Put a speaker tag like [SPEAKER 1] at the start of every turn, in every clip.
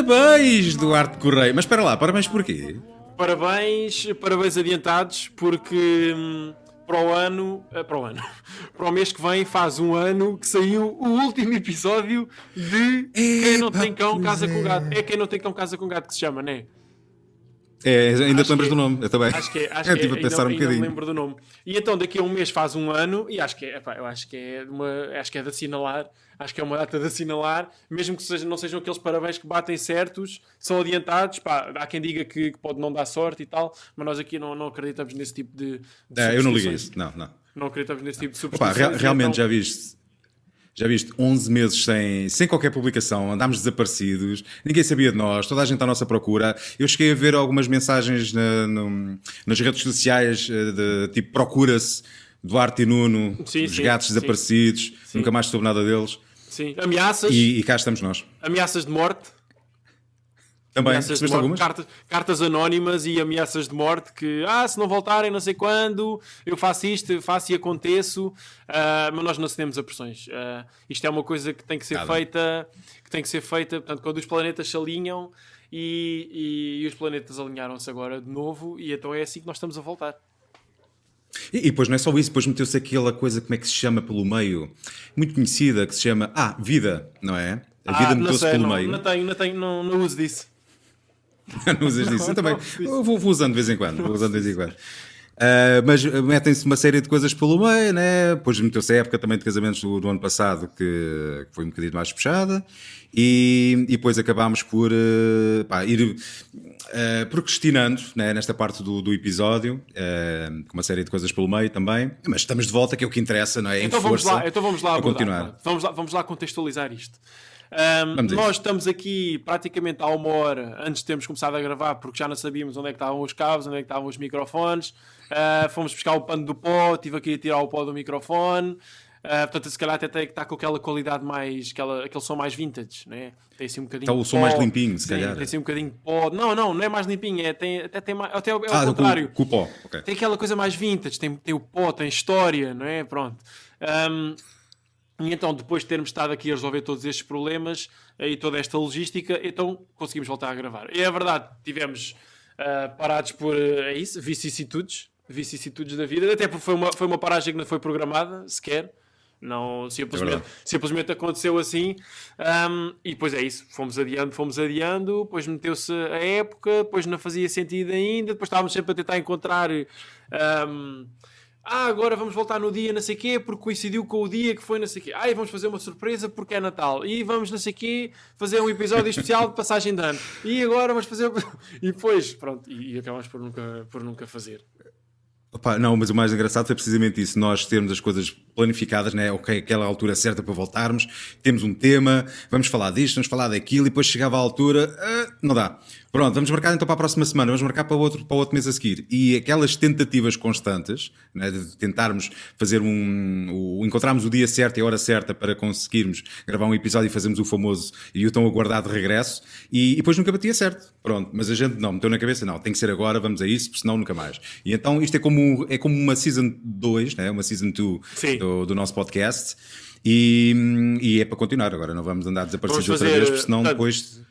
[SPEAKER 1] Parabéns, Duarte Correia. Mas espera lá, parabéns porquê?
[SPEAKER 2] Parabéns adiantados, porque para o mês que vem faz um ano que saiu o último episódio de Quem Não Tem Cão Casa com Gato. É Quem Não Tem Cão Casa com Gato que se chama, não é?
[SPEAKER 1] Ainda te lembras do nome? Eu também.
[SPEAKER 2] Acho que é.
[SPEAKER 1] Eu estive a pensar um
[SPEAKER 2] ainda me
[SPEAKER 1] bocadinho.
[SPEAKER 2] lembro do nome. E então daqui a um mês faz um ano e acho que é, epá, eu acho que é de assinalar. Acho que é uma data de assinalar, mesmo que não sejam aqueles parabéns que batem certos, são adiantados. Pá, há quem diga que pode não dar sorte e tal, mas nós aqui não acreditamos nesse tipo de
[SPEAKER 1] Eu não liguei isso. Não.
[SPEAKER 2] Não acreditamos nesse tipo de
[SPEAKER 1] Opa,
[SPEAKER 2] superstições.
[SPEAKER 1] realmente
[SPEAKER 2] então...
[SPEAKER 1] já viste 11 meses sem qualquer publicação, andámos desaparecidos, ninguém sabia de nós, toda a gente à nossa procura. Eu cheguei a ver algumas mensagens nas redes sociais de tipo procura-se Duarte e Nuno, os gatos desaparecidos, nunca mais soube nada deles.
[SPEAKER 2] Sim, ameaças.
[SPEAKER 1] E cá estamos nós.
[SPEAKER 2] Ameaças de morte.
[SPEAKER 1] Também, recebeste algumas?
[SPEAKER 2] Cartas anónimas e ameaças de morte que, se não voltarem não sei quando, eu faço isto, faço e aconteço, mas nós não cedemos a pressões. Isto é uma coisa que tem que ser feita, portanto, quando os planetas se alinham e os planetas alinharam-se agora de novo, e então é assim que nós estamos a voltar.
[SPEAKER 1] E depois não é só isso, depois meteu-se aquela coisa, como é que se chama pelo meio, muito conhecida, que se chama, vida, não é? A vida meteu-se pelo meio.
[SPEAKER 2] Não uso disso.
[SPEAKER 1] Não usas disso? Eu também vou usando de vez em quando. Mas metem-se uma série de coisas pelo meio, né? Depois meteu-se a época também de casamentos do ano passado, que foi um bocadinho mais fechada, e depois acabámos por ir procrastinando, né? Nesta parte do episódio, com uma série de coisas pelo meio também. Mas estamos de volta, que é o que interessa, não é?
[SPEAKER 2] Então vamos lá
[SPEAKER 1] a continuar.
[SPEAKER 2] Vamos lá contextualizar isto. Nós estamos aqui praticamente há uma hora antes de termos começado a gravar, porque já não sabíamos onde é que estavam os cabos, onde é que estavam os microfones. Fomos buscar o pano do pó, estive aqui a tirar o pó do microfone. Portanto, se calhar até tem que estar com aquela qualidade mais, aquele som mais vintage, né? Tem assim um bocadinho
[SPEAKER 1] está o som mais limpinho, se calhar.
[SPEAKER 2] Tem assim um bocadinho de pó. Não é mais limpinho, até é o contrário.
[SPEAKER 1] Com o pó, ok.
[SPEAKER 2] Tem aquela coisa mais vintage, tem o pó, tem história, não é? Pronto. E então, depois de termos estado aqui a resolver todos estes problemas e toda esta logística, então conseguimos voltar a gravar. E é verdade, tivemos parados por vicissitudes da vida, até porque foi uma paragem que não foi programada sequer. Não, simplesmente aconteceu assim. E depois é isso, fomos adiando, depois meteu-se a época, depois não fazia sentido ainda, depois estávamos sempre a tentar encontrar agora vamos voltar no dia não sei quê, porque coincidiu com o dia que foi não sei quê. E vamos fazer uma surpresa porque é Natal. E vamos não sei quê, fazer um episódio especial de passagem de ano. E agora vamos fazer... E depois, pronto, e acabamos por nunca fazer.
[SPEAKER 1] Opa, não, mas o mais engraçado foi precisamente isso, nós termos as coisas planificadas, né? Ok, aquela altura certa para voltarmos, temos um tema, vamos falar disto, vamos falar daquilo, e depois chegava a altura, não dá. Pronto, vamos marcar então para a próxima semana, vamos marcar para o outro mês a seguir. E aquelas tentativas constantes, né, de tentarmos fazer encontrarmos o dia certo e a hora certa para conseguirmos gravar um episódio e fazermos o famoso e o tão aguardado regresso, e depois nunca batia certo. Pronto, mas a gente meteu na cabeça, tem que ser agora, vamos a isso, senão nunca mais. E então isto é como uma Season 2, né, uma Season 2 do nosso podcast, e é para continuar agora, não vamos andar desaparecidos outra vez, porque senão depois...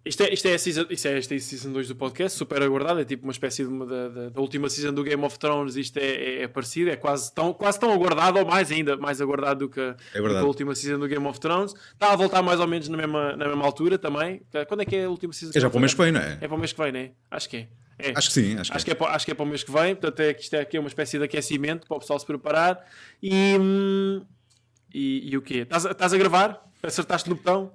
[SPEAKER 2] Isto é a Season 2 do podcast, super aguardado, é tipo uma espécie da última Season do Game of Thrones. Isto é parecido, é quase tão aguardado, ou mais aguardado do que a última Season do Game of Thrones. Está a voltar mais ou menos na mesma altura também. Quando é que é a última Season?
[SPEAKER 1] É já para o mês que vem, não é?
[SPEAKER 2] É para o mês que vem, não é? Acho que é.
[SPEAKER 1] Acho que sim.
[SPEAKER 2] Acho que é para o mês que vem, portanto isto é aqui uma espécie de aquecimento para o pessoal se preparar. E o quê? Estás a gravar? Acertaste no botão?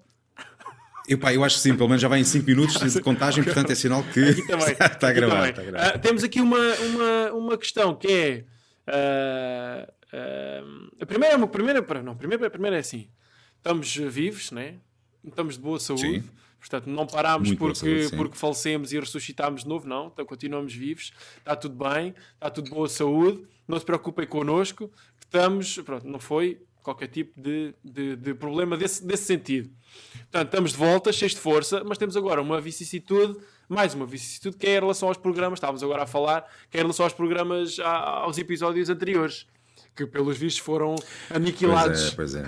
[SPEAKER 1] Eu acho que sim, pelo menos já vai em 5 minutos de contagem, portanto é sinal que está a gravar.
[SPEAKER 2] Temos aqui uma questão que é... a primeira é assim: estamos vivos, né? Estamos de boa saúde. Sim. Portanto, não parámos porque falecemos e ressuscitámos de novo, não. Então continuamos vivos, está tudo bem, está tudo de boa saúde, não se preocupem connosco, estamos... Pronto, não foi qualquer tipo de problema desse sentido. Portanto, estamos de volta, cheios de força, mas temos agora mais uma vicissitude, que é em relação aos programas. Estávamos agora a falar que é em relação aos programas, aos episódios anteriores, que pelos vistos foram aniquilados.
[SPEAKER 1] Pois é.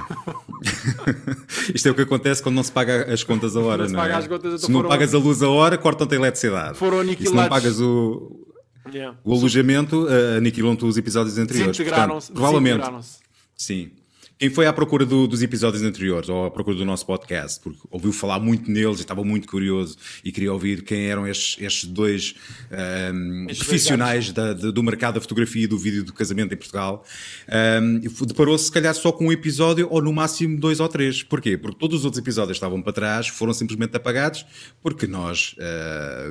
[SPEAKER 1] Isto é o que acontece quando não se paga as contas a hora, não é? Se não pagas a luz a hora, cortam-te a eletricidade.
[SPEAKER 2] Foram aniquilados.
[SPEAKER 1] E se não pagas o alojamento, aniquilam-te os episódios anteriores.
[SPEAKER 2] Desintegraram-se.
[SPEAKER 1] Provavelmente. Sim. Quem foi à procura dos episódios anteriores ou à procura do nosso podcast, porque ouviu falar muito neles e estava muito curioso e queria ouvir quem eram estes dois profissionais do mercado da fotografia e do vídeo do casamento em Portugal, deparou-se se calhar só com um episódio ou no máximo 2 ou 3. Porquê? Porque todos os outros episódios estavam para trás, foram simplesmente apagados, porque nós,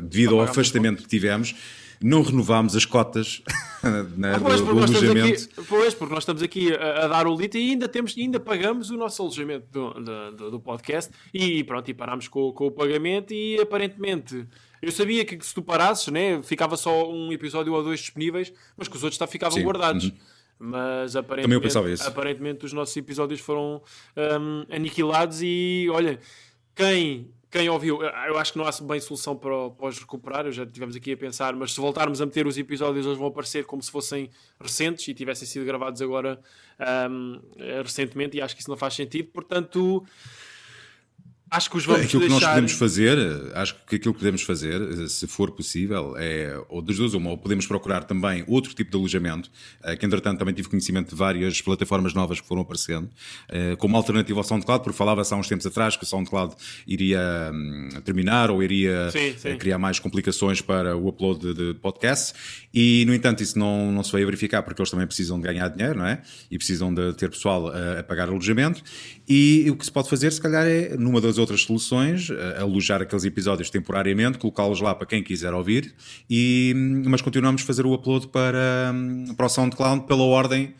[SPEAKER 1] devido ao afastamento que tivemos, não renovámos as cotas do alojamento.
[SPEAKER 2] Porque nós estamos aqui a dar o litro e ainda pagamos o nosso alojamento do podcast e pronto, e parámos com o pagamento e aparentemente eu sabia que se tu parasses, né, ficava só um episódio ou 2 disponíveis, mas que os outros ficavam guardados. Mas aparentemente os nossos episódios foram aniquilados e olha, quem ouviu, eu acho que não há bem solução para os recuperar, já estivemos aqui a pensar, mas se voltarmos a meter os episódios, eles vão aparecer como se fossem recentes e tivessem sido gravados agora recentemente, e acho que isso não faz sentido, portanto acho que os vamos
[SPEAKER 1] aquilo
[SPEAKER 2] deixar...
[SPEAKER 1] que nós podemos fazer, acho que aquilo que podemos fazer, se for possível, é, ou das duas, ou podemos procurar também outro tipo de alojamento, que entretanto também tive conhecimento de várias plataformas novas que foram aparecendo, como alternativa ao SoundCloud, porque falava-se há uns tempos atrás que o SoundCloud iria terminar ou iria criar mais complicações para o upload de podcasts, e no entanto isso não se veio a verificar, porque eles também precisam de ganhar dinheiro, não é? E precisam de ter pessoal a pagar alojamento, e o que se pode fazer, se calhar, é numa das outras soluções, alojar aqueles episódios temporariamente, colocá-los lá para quem quiser ouvir, mas continuamos a fazer o upload para o SoundCloud pela ordem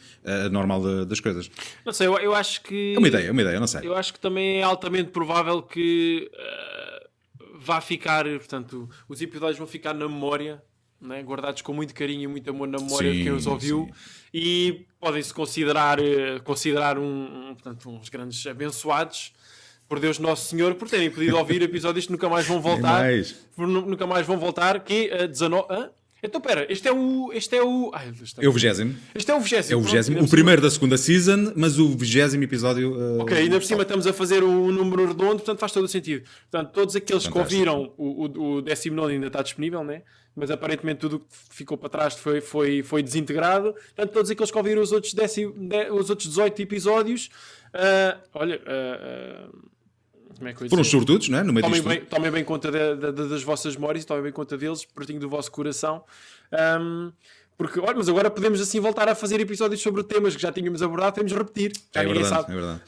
[SPEAKER 1] normal das coisas.
[SPEAKER 2] Não sei, eu acho que...
[SPEAKER 1] É uma ideia, não sei.
[SPEAKER 2] Eu acho que também é altamente provável que vá ficar, portanto, os episódios vão ficar na memória, né, guardados com muito carinho e muito amor na memória de quem os ouviu, e podem-se considerar portanto, uns grandes abençoados por Deus Nosso Senhor, por terem podido ouvir episódios que nunca mais vão voltar. Nunca mais vão voltar, que é 19... Então, pera, este é o...
[SPEAKER 1] É o 20º.
[SPEAKER 2] Este é o 20º.
[SPEAKER 1] É o 20º. O primeiro da segunda season, mas o 20º episódio...
[SPEAKER 2] Ok, ainda por cima estamos a fazer um número redondo, portanto faz todo o sentido. Portanto, todos aqueles que ouviram o 19º ainda está disponível, né? Mas aparentemente tudo que ficou para trás foi desintegrado. Portanto, todos aqueles que ouviram os outros 18 episódios... como é que eu
[SPEAKER 1] foram sortudos, não é? No meio
[SPEAKER 2] tomem bem conta das vossas memórias, tomem bem conta deles, pertinho do vosso coração. Porque, olha, mas agora podemos assim voltar a fazer episódios sobre temas que já tínhamos abordado, podemos repetir. Já ninguém sabe.
[SPEAKER 1] É verdade.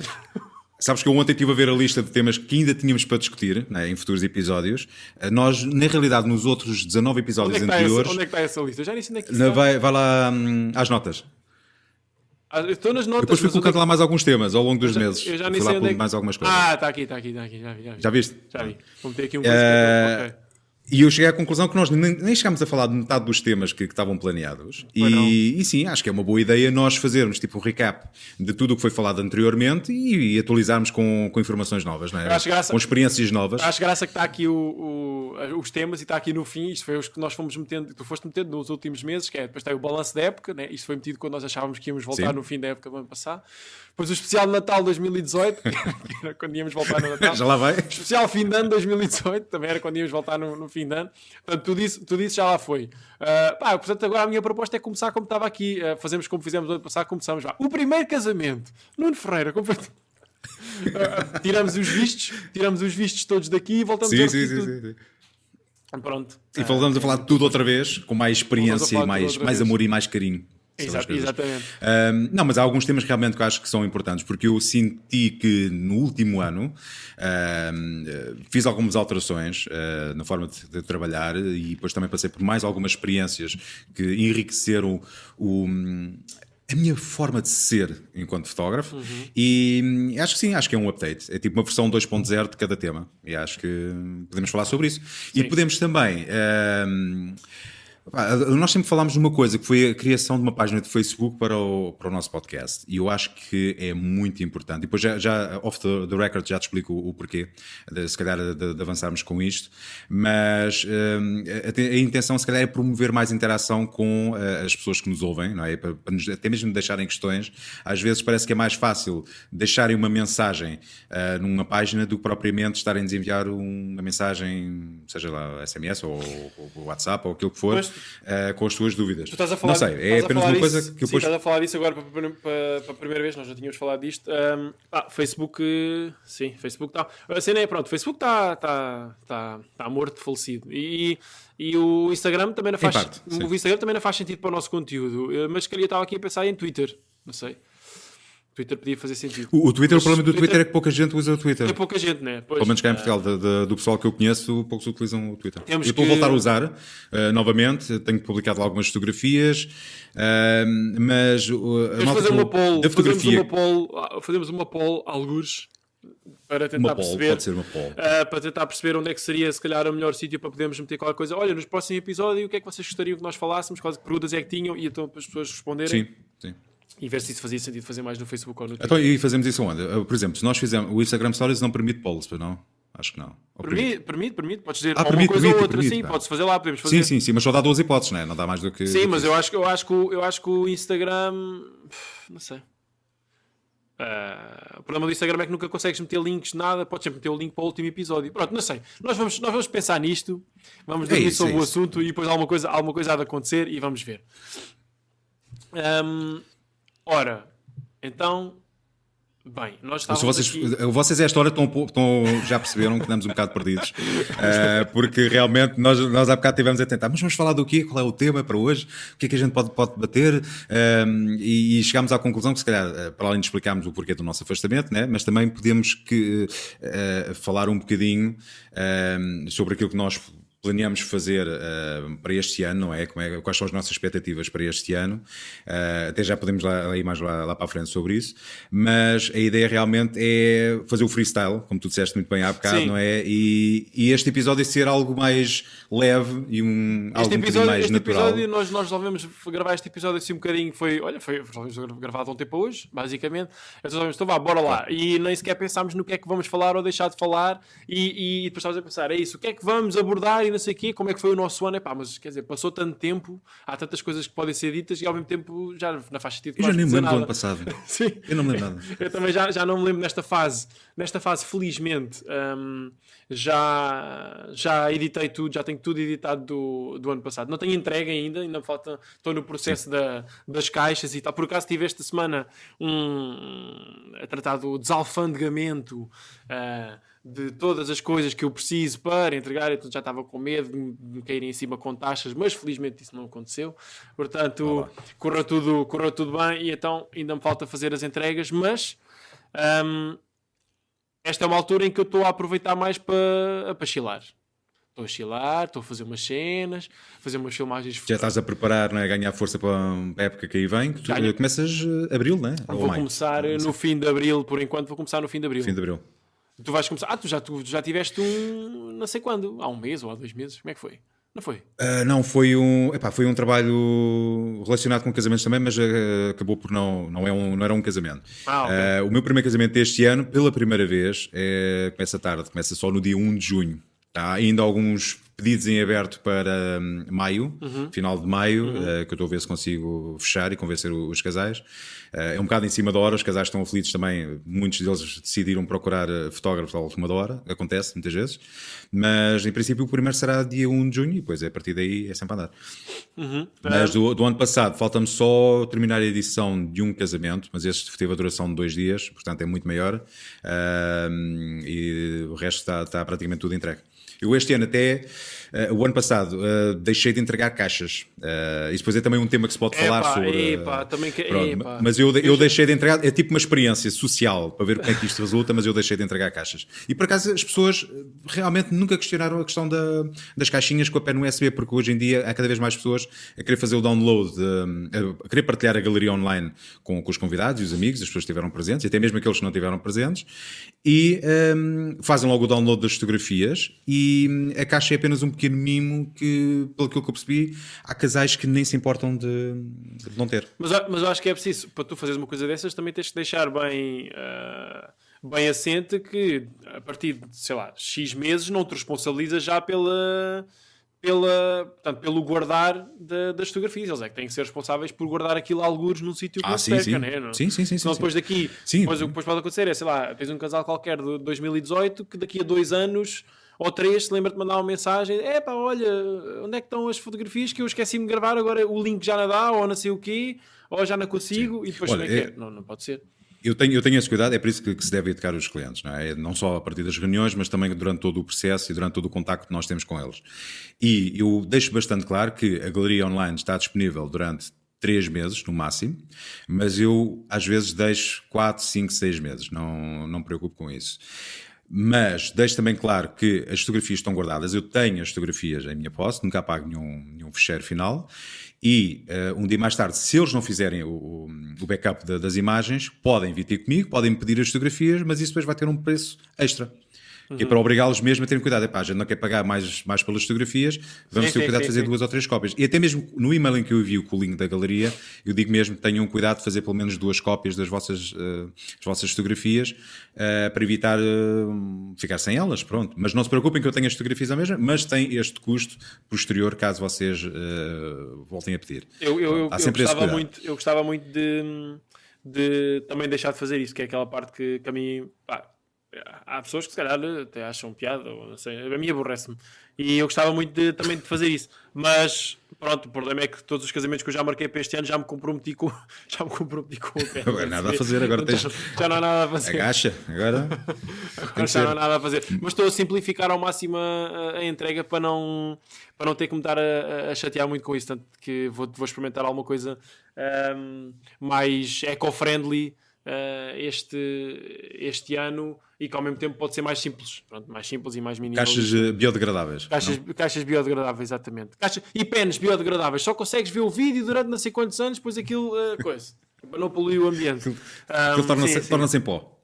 [SPEAKER 1] Sabes que eu ontem estive a ver a lista de temas que ainda tínhamos para discutir, né, em futuros episódios. Nós, na realidade, nos outros 19 episódios anteriores...
[SPEAKER 2] Onde é que está essa lista? Já nem sei onde é que está.
[SPEAKER 1] Vai lá às notas.
[SPEAKER 2] Eu estou nas notas.
[SPEAKER 1] Depois fui colocando lá mais alguns temas ao longo dos meses.
[SPEAKER 2] Eu já nem sei onde é que...
[SPEAKER 1] mais algumas coisas.
[SPEAKER 2] Está aqui.
[SPEAKER 1] Já viste?
[SPEAKER 2] Já vi. Vou meter aqui um
[SPEAKER 1] E eu cheguei à conclusão que nós nem chegámos a falar de metade dos temas que estavam planeados. E sim, acho que é uma boa ideia nós fazermos tipo um recap de tudo o que foi falado anteriormente e atualizarmos com informações novas, não é? Com experiências novas.
[SPEAKER 2] Acho graça que está aqui os temas e está aqui no fim. Isto foi os que nós fomos metendo, tu foste metendo nos últimos meses, que é depois tem o balanço da época, né? Isto foi metido quando nós achávamos que íamos voltar no fim da época do ano passado. Depois o especial de Natal 2018, que era quando íamos voltar no Natal.
[SPEAKER 1] Já lá vai.
[SPEAKER 2] O especial fim de ano 2018, também era quando íamos voltar no fim de ano. Portanto, tu disse já lá foi. Portanto, agora a minha proposta é começar como estava aqui. Fazemos como fizemos no ano passado, começamos lá. O primeiro casamento. Nuno Ferreira, como foi? Tiramos os vistos todos daqui e voltamos a repetir tudo. Pronto.
[SPEAKER 1] E voltamos a falar de tudo outra vez, com mais experiência e mais amor e mais carinho.
[SPEAKER 2] Exatamente.
[SPEAKER 1] Não, mas há alguns temas realmente que eu acho que são importantes, porque eu senti que no último ano fiz algumas alterações na forma de trabalhar e depois também passei por mais algumas experiências que enriqueceram a minha forma de ser enquanto fotógrafo. E acho que sim, acho que é um update. É tipo uma versão 2.0 de cada tema e acho que podemos falar sobre isso. Sim. E podemos também Nós sempre falámos de uma coisa, que foi a criação de uma página de Facebook para o nosso podcast. E eu acho que é muito importante. E depois já off the record já te explico o porquê, se calhar de avançarmos com isto. Mas a intenção se calhar é promover mais interação com as pessoas que nos ouvem, não é? Para nos, até mesmo deixarem questões. Às vezes parece que é mais fácil deixarem uma mensagem numa página do que propriamente estarem a enviar uma mensagem, seja lá SMS ou WhatsApp ou aquilo que for. Pois, com as tuas dúvidas.
[SPEAKER 2] Tu estás a falar,
[SPEAKER 1] não sei, é apenas uma coisa que eu
[SPEAKER 2] depois... estás a falar disso agora para a primeira vez, nós já tínhamos falado disto. Facebook, sim, Facebook está... A cena é, pronto, Facebook está morto, falecido. E o Instagram também não faz... O Instagram também não faz sentido para o nosso conteúdo. Mas queria estar aqui a pensar em Twitter, não sei. Twitter podia fazer sentido.
[SPEAKER 1] O Twitter, o problema do Twitter é que pouca gente usa o Twitter.
[SPEAKER 2] É pouca gente, né? Pois,
[SPEAKER 1] pelo menos cá em Portugal, do pessoal que eu conheço, poucos utilizam o Twitter. Eu estou a voltar a usar novamente, tenho publicado algumas fotografias, mas
[SPEAKER 2] a fazer uma poll, da fotografia... fazemos uma poll, algures, para tentar perceber,
[SPEAKER 1] pode ser uma poll.
[SPEAKER 2] Para tentar perceber onde é que seria se calhar o melhor sítio para podermos meter qualquer coisa. Olha, nos próximos episódios, o que é que vocês gostariam que nós falássemos, quais perguntas é que tinham, e então para as pessoas responderem.
[SPEAKER 1] Sim.
[SPEAKER 2] E ver se isso fazia sentido fazer mais no Facebook ou no Twitter.
[SPEAKER 1] Então, e fazemos isso onde? Por exemplo, se nós fizermos... O Instagram Stories não permite polls, não? Acho que não.
[SPEAKER 2] Permite. Podes dizer uma coisa ou outra. Sim, podes fazer lá, podemos fazer.
[SPEAKER 1] Sim, mas só dá 12 hipóteses, não é? Não dá mais do que...
[SPEAKER 2] Sim, mas eu acho que o Instagram... Não sei. O problema do Instagram é que nunca consegues meter links, nada. Podes sempre meter o link para o último episódio. Pronto, não sei. Nós vamos pensar nisto. Vamos dormir sobre o assunto e depois alguma coisa há de acontecer e vamos ver. Ora, então, bem, nós estávamos
[SPEAKER 1] vocês a esta hora já perceberam que andamos um bocado perdidos, porque realmente nós há bocado estivemos a tentar, mas vamos falar do quê? Qual é o tema para hoje? O que é que a gente pode debater? E chegámos à conclusão que se calhar, para além de explicarmos o porquê do nosso afastamento, né, mas também podemos falar um bocadinho sobre aquilo que nós planeamos fazer para este ano, não é? Quais são as nossas expectativas para este ano? Até já podemos ir mais lá para a frente sobre isso, mas a ideia realmente é fazer o freestyle, como tu disseste muito bem há bocado, sim, não é? E este episódio ser algo mais leve e algo um bocadinho mais natural.
[SPEAKER 2] Episódio, nós resolvemos gravar este episódio assim um bocadinho, foi gravado há um tempo hoje, basicamente. Então bora lá. E nem sequer pensámos no que é que vamos falar ou deixar de falar e depois estávamos a pensar, é isso, o que é que vamos abordar e não sei o quê, como é que foi o nosso ano, mas quer dizer, passou tanto tempo, há tantas coisas que podem ser ditas e ao mesmo tempo já não faz sentido.
[SPEAKER 1] Eu já nem me lembro do ano passado.
[SPEAKER 2] Sim.
[SPEAKER 1] Eu não me lembro nada.
[SPEAKER 2] Eu também já não me lembro nesta fase, felizmente, já editei tudo, já tenho tudo editado do ano passado. Não tenho entregue ainda me falta, estou no processo das caixas e tal. Por acaso tive esta semana a tratar do desalfandegamento de todas as coisas que eu preciso para entregar, então já estava com medo de me caírem em cima com taxas, mas felizmente isso não aconteceu, portanto correu tudo bem e então ainda me falta fazer as entregas, mas esta é uma altura em que eu estou a aproveitar mais para chilar. Estou a chilar, estou a fazer umas cenas, fazer umas filmagens.
[SPEAKER 1] Já estás a preparar, não é? A ganhar força para a época que aí vem. Que tu começas abril, não é?
[SPEAKER 2] Vou começar no fim de abril, por enquanto vou começar no fim de abril.
[SPEAKER 1] Fim de abril.
[SPEAKER 2] Tu vais começar. Tu já tiveste não sei quando, há um mês ou há 2 meses. Como é que foi? Não foi?
[SPEAKER 1] Não, foi um trabalho relacionado com casamentos também, mas acabou por não era um casamento. Okay. O meu primeiro casamento deste ano, pela primeira vez, começa tarde, começa só no dia 1 de junho. Há ainda alguns pedidos em aberto para maio, final de maio, que eu estou a ver se consigo fechar e convencer os casais. É um bocado em cima da hora, os casais estão aflitos também, muitos deles decidiram procurar fotógrafos à última hora, acontece muitas vezes, mas em princípio o primeiro será dia 1 de junho e depois a partir daí é sempre a andar. Mas do ano passado falta-me só terminar a edição de um casamento, mas este teve a duração de 2 dias, portanto é muito maior, e o resto está praticamente tudo entregue. Eu este ano até, o ano passado, deixei de entregar caixas. Isso depois é também um tema que se pode falar sobre... Mas eu deixei de entregar, é tipo uma experiência social, para ver como é que isto resulta, mas eu deixei de entregar caixas. E por acaso as pessoas realmente nunca questionaram a questão das caixinhas com a pen USB, porque hoje em dia há cada vez mais pessoas a querer fazer o download, a querer partilhar a galeria online com os convidados e os amigos, as pessoas que estiveram presentes, e até mesmo aqueles que não estiveram presentes, e fazem logo o download das fotografias e e a caixa é apenas um pequeno mimo que, pelo que eu percebi, há casais que nem se importam de não ter.
[SPEAKER 2] Mas eu acho que é preciso, para tu fazeres uma coisa dessas, também tens que deixar bem assente que a partir de, sei lá, X meses não te responsabilizas já portanto, pelo guardar das fotografias. Eles é que têm que ser responsáveis por guardar aquilo a algures num sítio que não se perca, né?
[SPEAKER 1] Sim.
[SPEAKER 2] Senão depois daqui, depois o que depois pode acontecer é, sei lá, tens um casal qualquer de 2018 que daqui a 2 anos ou 3 se lembra de mandar uma mensagem: pá, olha, onde é que estão as fotografias que eu esqueci-me de gravar, agora o link já não dá, ou não sei o quê, ou já não consigo, e depois
[SPEAKER 1] olha,
[SPEAKER 2] como é que é? Não pode ser.
[SPEAKER 1] Eu tenho esse cuidado, é por isso que se deve educar os clientes, não é? Não só a partir das reuniões, mas também durante todo o processo e durante todo o contacto que nós temos com eles. E eu deixo bastante claro que a galeria online está disponível durante 3 meses, no máximo, mas eu às vezes deixo 4, 5, 6 meses, não me preocupo com isso. Mas deixo também claro que as fotografias estão guardadas, eu tenho as fotografias em minha posse, nunca apago nenhum fecheiro final, e um dia mais tarde, se eles não fizerem o backup das imagens, podem vir ter comigo, podem me pedir as fotografias, mas isso depois vai ter um preço extra. Que é para obrigá-los mesmo a terem cuidado. A gente não quer pagar mais pelas fotografias, vamos ter cuidado de fazer 2 ou 3 cópias. E até mesmo no e-mail em que eu envio com o link da galeria, eu digo mesmo, tenham cuidado de fazer pelo menos 2 cópias das vossas fotografias, para evitar ficar sem elas, pronto. Mas não se preocupem que eu tenho as fotografias à mesma, mas tem este custo posterior caso vocês voltem a pedir.
[SPEAKER 2] Eu gostava muito de também deixar de fazer isso, que é aquela parte que a mim... Há pessoas que se calhar até acham piada, ou não sei, a mim aborrece-me. E eu gostava muito também de fazer isso. Mas pronto, o problema é que todos os casamentos que eu já marquei para este ano já me comprometi com o pé.
[SPEAKER 1] Agora nada a fazer, agora tens...
[SPEAKER 2] Já não há nada a fazer.
[SPEAKER 1] Agacha, agora
[SPEAKER 2] já não há nada a fazer. Mas estou a simplificar ao máximo a entrega para não ter que me estar a chatear muito com isso. Tanto que vou experimentar alguma coisa mais eco-friendly este ano, e que ao mesmo tempo pode ser mais simples. Pronto, mais simples e mais minimalista.
[SPEAKER 1] Caixas biodegradáveis.
[SPEAKER 2] Caixas biodegradáveis, exatamente. E pens biodegradáveis. Só consegues ver o vídeo durante não sei quantos anos, depois aquilo, coisa. Para não poluir o ambiente.
[SPEAKER 1] Aquilo torna-se em pó.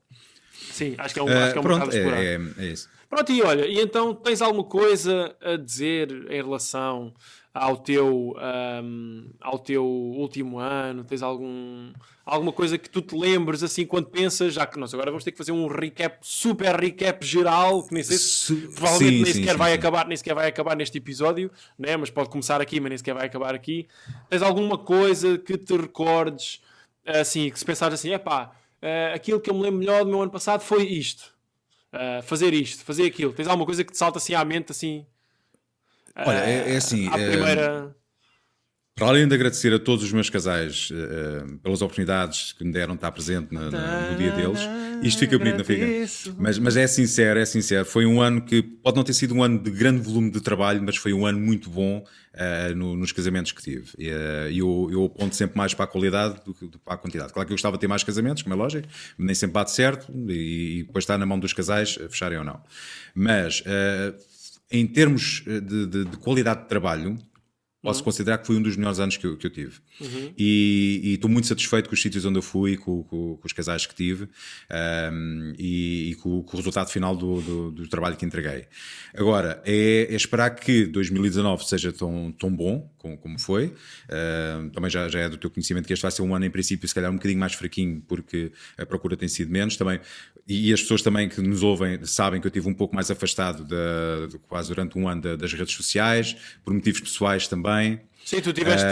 [SPEAKER 2] Sim, acho que é um bocado explorado.
[SPEAKER 1] É isso.
[SPEAKER 2] Pronto, e olha, e então tens alguma coisa a dizer em relação ao teu último ano? Tens alguma coisa que tu te lembres assim quando pensas, já que nós agora vamos ter que fazer um super recap geral, que nem sei se provavelmente nem sequer vai acabar neste episódio, né? Mas pode começar aqui, mas nem sequer vai acabar aqui. Tens alguma coisa que te recordes, assim, que se pensares assim, aquilo que eu me lembro melhor do meu ano passado foi isto. Fazer isto, fazer aquilo. Tens alguma coisa que te salta assim à mente, assim?
[SPEAKER 1] Olha, é assim...
[SPEAKER 2] À primeira...
[SPEAKER 1] Para além de agradecer a todos os meus casais pelas oportunidades que me deram de estar presente no dia deles, isto fica bonito, não fica? Mas é sincero, foi um ano que pode não ter sido um ano de grande volume de trabalho, mas foi um ano muito bom nos casamentos que tive. Eu aponto sempre mais para a qualidade do que para a quantidade. Claro que eu gostava de ter mais casamentos, como é lógico, nem sempre bate certo, e depois está na mão dos casais fecharem ou não. Mas em termos de qualidade de trabalho, posso considerar que foi um dos melhores anos que eu tive. E estou muito satisfeito com os sítios onde eu fui, com os casais que tive, e com o resultado final do trabalho que entreguei. Agora, é esperar que 2019 seja tão bom como foi. Também já é do teu conhecimento que este vai ser um ano, em princípio, se calhar um bocadinho mais fraquinho, porque a procura tem sido menos também. E as pessoas também que nos ouvem sabem que eu estive um pouco mais afastado quase durante um ano das redes sociais, por motivos pessoais também.
[SPEAKER 2] Sim, tu tiveste,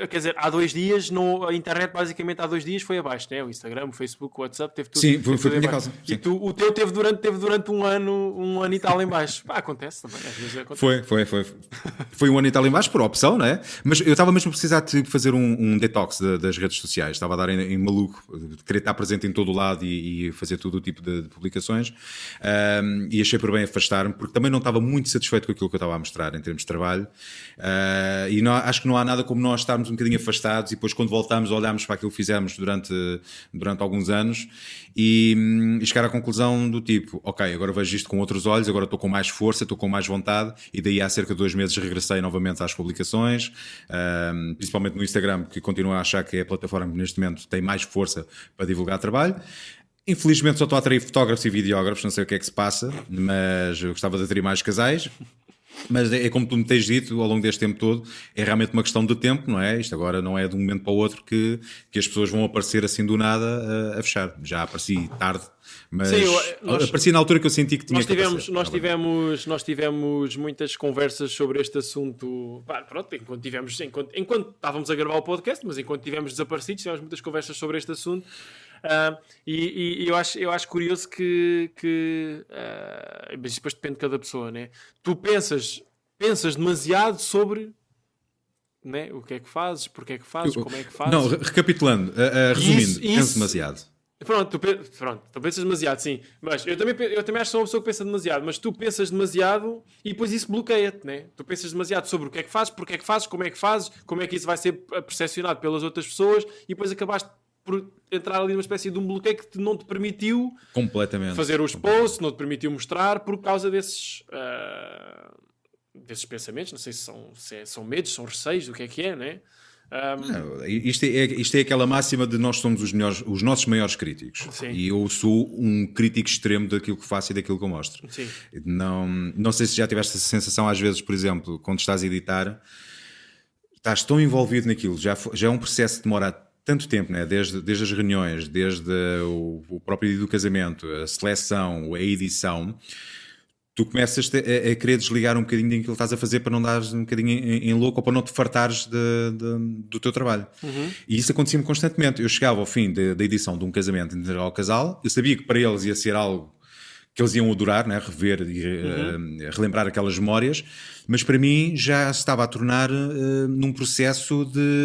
[SPEAKER 2] quer dizer, há 2 dias, a internet basicamente há 2 dias foi abaixo, né? O Instagram, o Facebook, o WhatsApp, teve tudo.
[SPEAKER 1] Sim, foi por minha causa.
[SPEAKER 2] E o teu teve durante um ano e tal em baixo. Acontece também, às vezes acontece.
[SPEAKER 1] Foi um ano e tal em baixo por opção, não é? Mas eu estava mesmo a precisar de fazer um detox das redes sociais. Estava a dar em maluco, de querer estar presente em todo o lado e fazer todo o tipo de publicações. E achei por bem afastar-me, porque também não estava muito satisfeito com aquilo que eu estava a mostrar em termos de trabalho. Acho que não há nada como nós estarmos um bocadinho afastados e depois quando voltamos olharmos para aquilo que fizemos durante alguns anos e chegar à conclusão do tipo, ok, agora vejo isto com outros olhos, agora estou com mais força, estou com mais vontade, e daí há cerca de 2 meses regressei novamente às publicações, principalmente no Instagram, que continuo a achar que é a plataforma que neste momento tem mais força para divulgar trabalho. Infelizmente só estou a atrair fotógrafos e videógrafos, não sei o que é que se passa, mas eu gostava de atrair mais casais. Mas é como tu me tens dito ao longo deste tempo todo, é realmente uma questão de tempo, não é? Isto agora não é de um momento para o outro que as pessoas vão aparecer assim do nada a fechar. Já apareci tarde, mas
[SPEAKER 2] Sim,
[SPEAKER 1] apareci na altura que eu senti que tinha que aparecer.
[SPEAKER 2] Nós tivemos muitas conversas sobre este assunto. Pá, pronto, enquanto estávamos a gravar o podcast, mas enquanto estivemos desaparecidos, tivemos muitas conversas sobre este assunto. E eu acho curioso mas depois depende de cada pessoa, né? Tu pensas demasiado sobre, né? O que é que fazes, porque é que fazes, como é que fazes.
[SPEAKER 1] Não, recapitulando, resumindo, penso demasiado.
[SPEAKER 2] Pronto, tu pensas demasiado, sim. Mas eu também acho que sou uma pessoa que pensa demasiado. Mas tu pensas demasiado e depois isso bloqueia-te, né? Tu pensas demasiado sobre o que é que fazes, porque é que fazes, como é que isso vai ser percepcionado pelas outras pessoas e depois acabaste por entrar ali numa espécie de um bloqueio que não te permitiu
[SPEAKER 1] completamente
[SPEAKER 2] fazer os posts, não te permitiu mostrar por causa desses pensamentos. Não sei se são medos, são receios, o que é, né?
[SPEAKER 1] Isto é aquela máxima de nós somos os nossos maiores críticos.
[SPEAKER 2] Sim.
[SPEAKER 1] E eu sou um crítico extremo daquilo que faço e daquilo que eu mostro.
[SPEAKER 2] Sim.
[SPEAKER 1] Não sei se já tiveste essa sensação às vezes, por exemplo, quando estás a editar, estás tão envolvido naquilo, já é um processo que demora tanto tempo, né? Desde as reuniões, desde o próprio dia do casamento, a seleção, a edição, tu começas a querer desligar um bocadinho daquilo que estás a fazer para não dares um bocadinho em louco ou para não te fartares do teu trabalho.
[SPEAKER 2] Uhum.
[SPEAKER 1] E isso acontecia-me constantemente. Eu chegava ao fim da edição de um casamento integral ao casal, eu sabia que para eles ia ser algo que eles iam adorar, né? Rever e relembrar aquelas memórias, mas para mim já se estava a tornar num processo de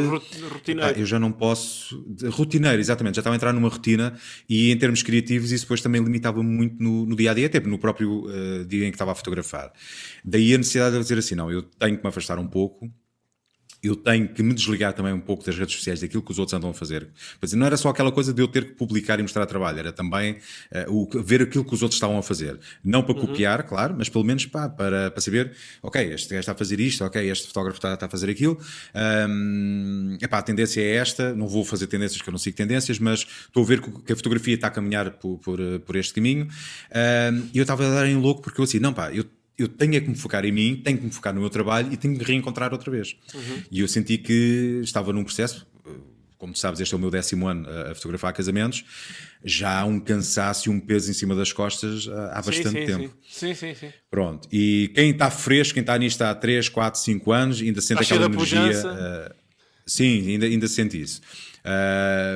[SPEAKER 2] rotineiro.
[SPEAKER 1] Eu já não posso, rotineiro, exatamente, já estava a entrar numa rotina e em termos criativos isso depois também limitava-me muito no dia a dia, até no próprio dia em que estava a fotografar. Daí a necessidade de dizer assim, não, eu tenho que me afastar um pouco. Eu tenho que me desligar também um pouco das redes sociais, daquilo que os outros andam a fazer. Pois não era só aquela coisa de eu ter que publicar e mostrar trabalho, era também ver aquilo que os outros estavam a fazer. Não para copiar, claro, mas pelo menos para saber, ok, este gajo está a fazer isto, ok, este fotógrafo está a fazer aquilo. A tendência é esta, não vou fazer tendências que eu não sigo tendências, mas estou a ver que a fotografia está a caminhar por este caminho. E eu estava a dar em louco porque eu assim, não pá, eu tenho que me focar em mim, tenho que me focar no meu trabalho e tenho que me reencontrar outra vez. E eu senti que estava num processo, como tu sabes, este é o meu 10º ano a fotografar casamentos, já há um cansaço e um peso em cima das costas há bastante tempo.
[SPEAKER 2] Sim.
[SPEAKER 1] Pronto, e quem está fresco, quem está nisto há 3, 4, 5 anos, ainda sente aquela energia. Sim, ainda sente isso.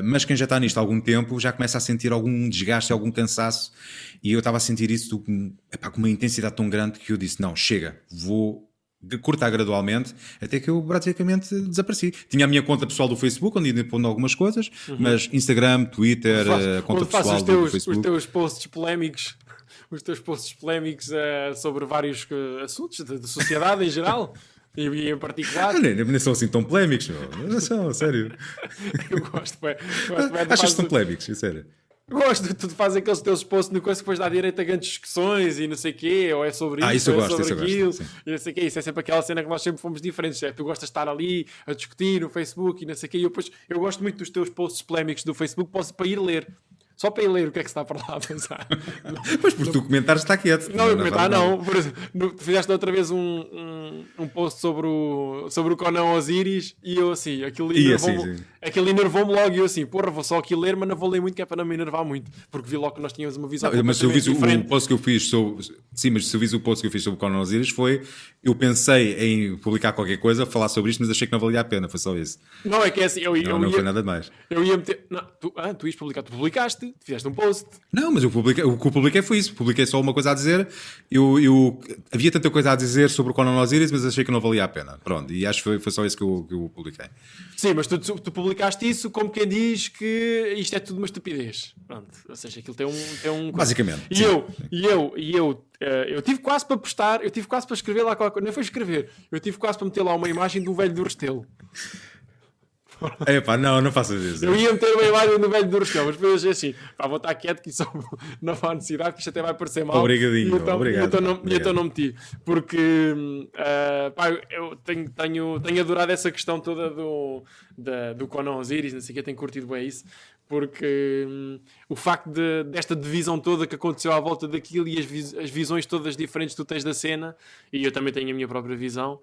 [SPEAKER 1] Mas quem já está nisto há algum tempo já começa a sentir algum desgaste, algum cansaço, e eu estava a sentir isso com uma intensidade tão grande que eu disse, não, chega, vou cortar gradualmente, até que eu praticamente desapareci. Tinha a minha conta pessoal do Facebook, onde ia pondo algumas coisas, mas Instagram, Twitter, conta pessoal do Facebook.
[SPEAKER 2] Os teus posts polémicos sobre vários assuntos de sociedade em geral. E em particular...
[SPEAKER 1] Nem são assim tão polémicos, não são, sério.
[SPEAKER 2] Eu gosto bem.
[SPEAKER 1] Achas que são polémicos, sério?
[SPEAKER 2] Gosto, tu fazes aqueles teus posts no coisa que depois dá direito a grandes discussões e não sei o quê, ou é sobre isso, ou é sobre aquilo, e não sei o quê. Isso é sempre aquela cena que nós sempre fomos diferentes. Tu gostas de estar ali a discutir no Facebook e não sei o quê. Eu gosto muito dos teus posts polémicos do Facebook, para ir ler. Só para ir ler o que é que se está para lá a pensar.
[SPEAKER 1] Pois, porque tu comentares está quieto.
[SPEAKER 2] Não, eu comentar não. Por exemplo, fizeste outra vez um post sobre o Conan Osiris e eu assim, aquilo enervou-me logo e eu assim, porra, vou só aqui ler, mas não vou ler muito que é para não me enervar muito, porque vi logo que nós tínhamos uma visão
[SPEAKER 1] mas se eu vi o post que eu fiz sobre... Sim, mas se eu vi o post que eu fiz sobre o Conan Osiris eu pensei em publicar qualquer coisa, falar sobre isto, mas achei que não valia a pena, foi só isso.
[SPEAKER 2] Não, é que é assim,
[SPEAKER 1] não foi nada demais.
[SPEAKER 2] Eu ia meter... Não, tu ias publicar, tu publicaste, fizeste um post.
[SPEAKER 1] Não, mas o que eu publiquei foi isso. Publiquei só uma coisa a dizer. Havia tanta coisa a dizer sobre o Conan Osiris, mas achei que não valia a pena. Pronto, e acho que foi só isso que eu publiquei.
[SPEAKER 2] Sim, mas tu publicaste isso como quem diz que isto é tudo uma estupidez. Pronto, ou seja, aquilo tem um...
[SPEAKER 1] Basicamente.
[SPEAKER 2] E eu tive quase para postar, eu tive quase para escrever lá qualquer coisa. Não foi escrever, eu tive quase para meter lá uma imagem de um velho do Restelo.
[SPEAKER 1] Não faças isso.
[SPEAKER 2] Eu ia meter uma imagem do velho do Restelo, mas depois eu achei assim, vou estar quieto que isso não há necessidade, que isto até vai parecer mal.
[SPEAKER 1] Obrigadinho, obrigado.
[SPEAKER 2] E então não meti, porque eu tenho adorado essa questão toda do Conan Osiris, não sei o que, tenho curtido bem isso, porque o facto desta divisão toda que aconteceu à volta daquilo e as visões todas diferentes que tu tens da cena, e eu também tenho a minha própria visão.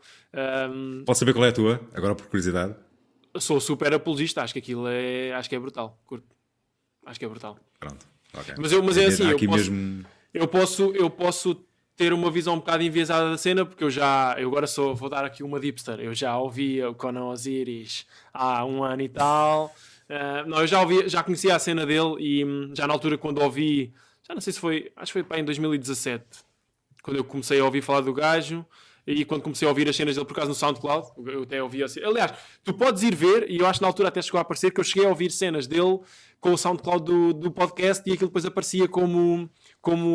[SPEAKER 1] Posso saber qual é a tua? Agora por curiosidade.
[SPEAKER 2] Sou super apologista, acho que aquilo acho que é brutal, curto. Acho que é brutal.
[SPEAKER 1] Pronto. Okay.
[SPEAKER 2] Mas é assim,
[SPEAKER 1] mesmo...
[SPEAKER 2] eu posso ter uma visão um bocado enviesada da cena, porque eu agora vou dar aqui uma hipster, eu já ouvi o Conan Osiris há um ano e tal. Não, eu já conhecia a cena dele e já na altura quando ouvi, já não sei se foi, acho que foi para em 2017, quando eu comecei a ouvir falar do gajo. E quando comecei a ouvir as cenas dele, por acaso no SoundCloud, eu até ouvi assim. Aliás, tu podes ir ver, e eu acho que na altura até chegou a aparecer, que eu cheguei a ouvir cenas dele com o SoundCloud do podcast e aquilo depois aparecia como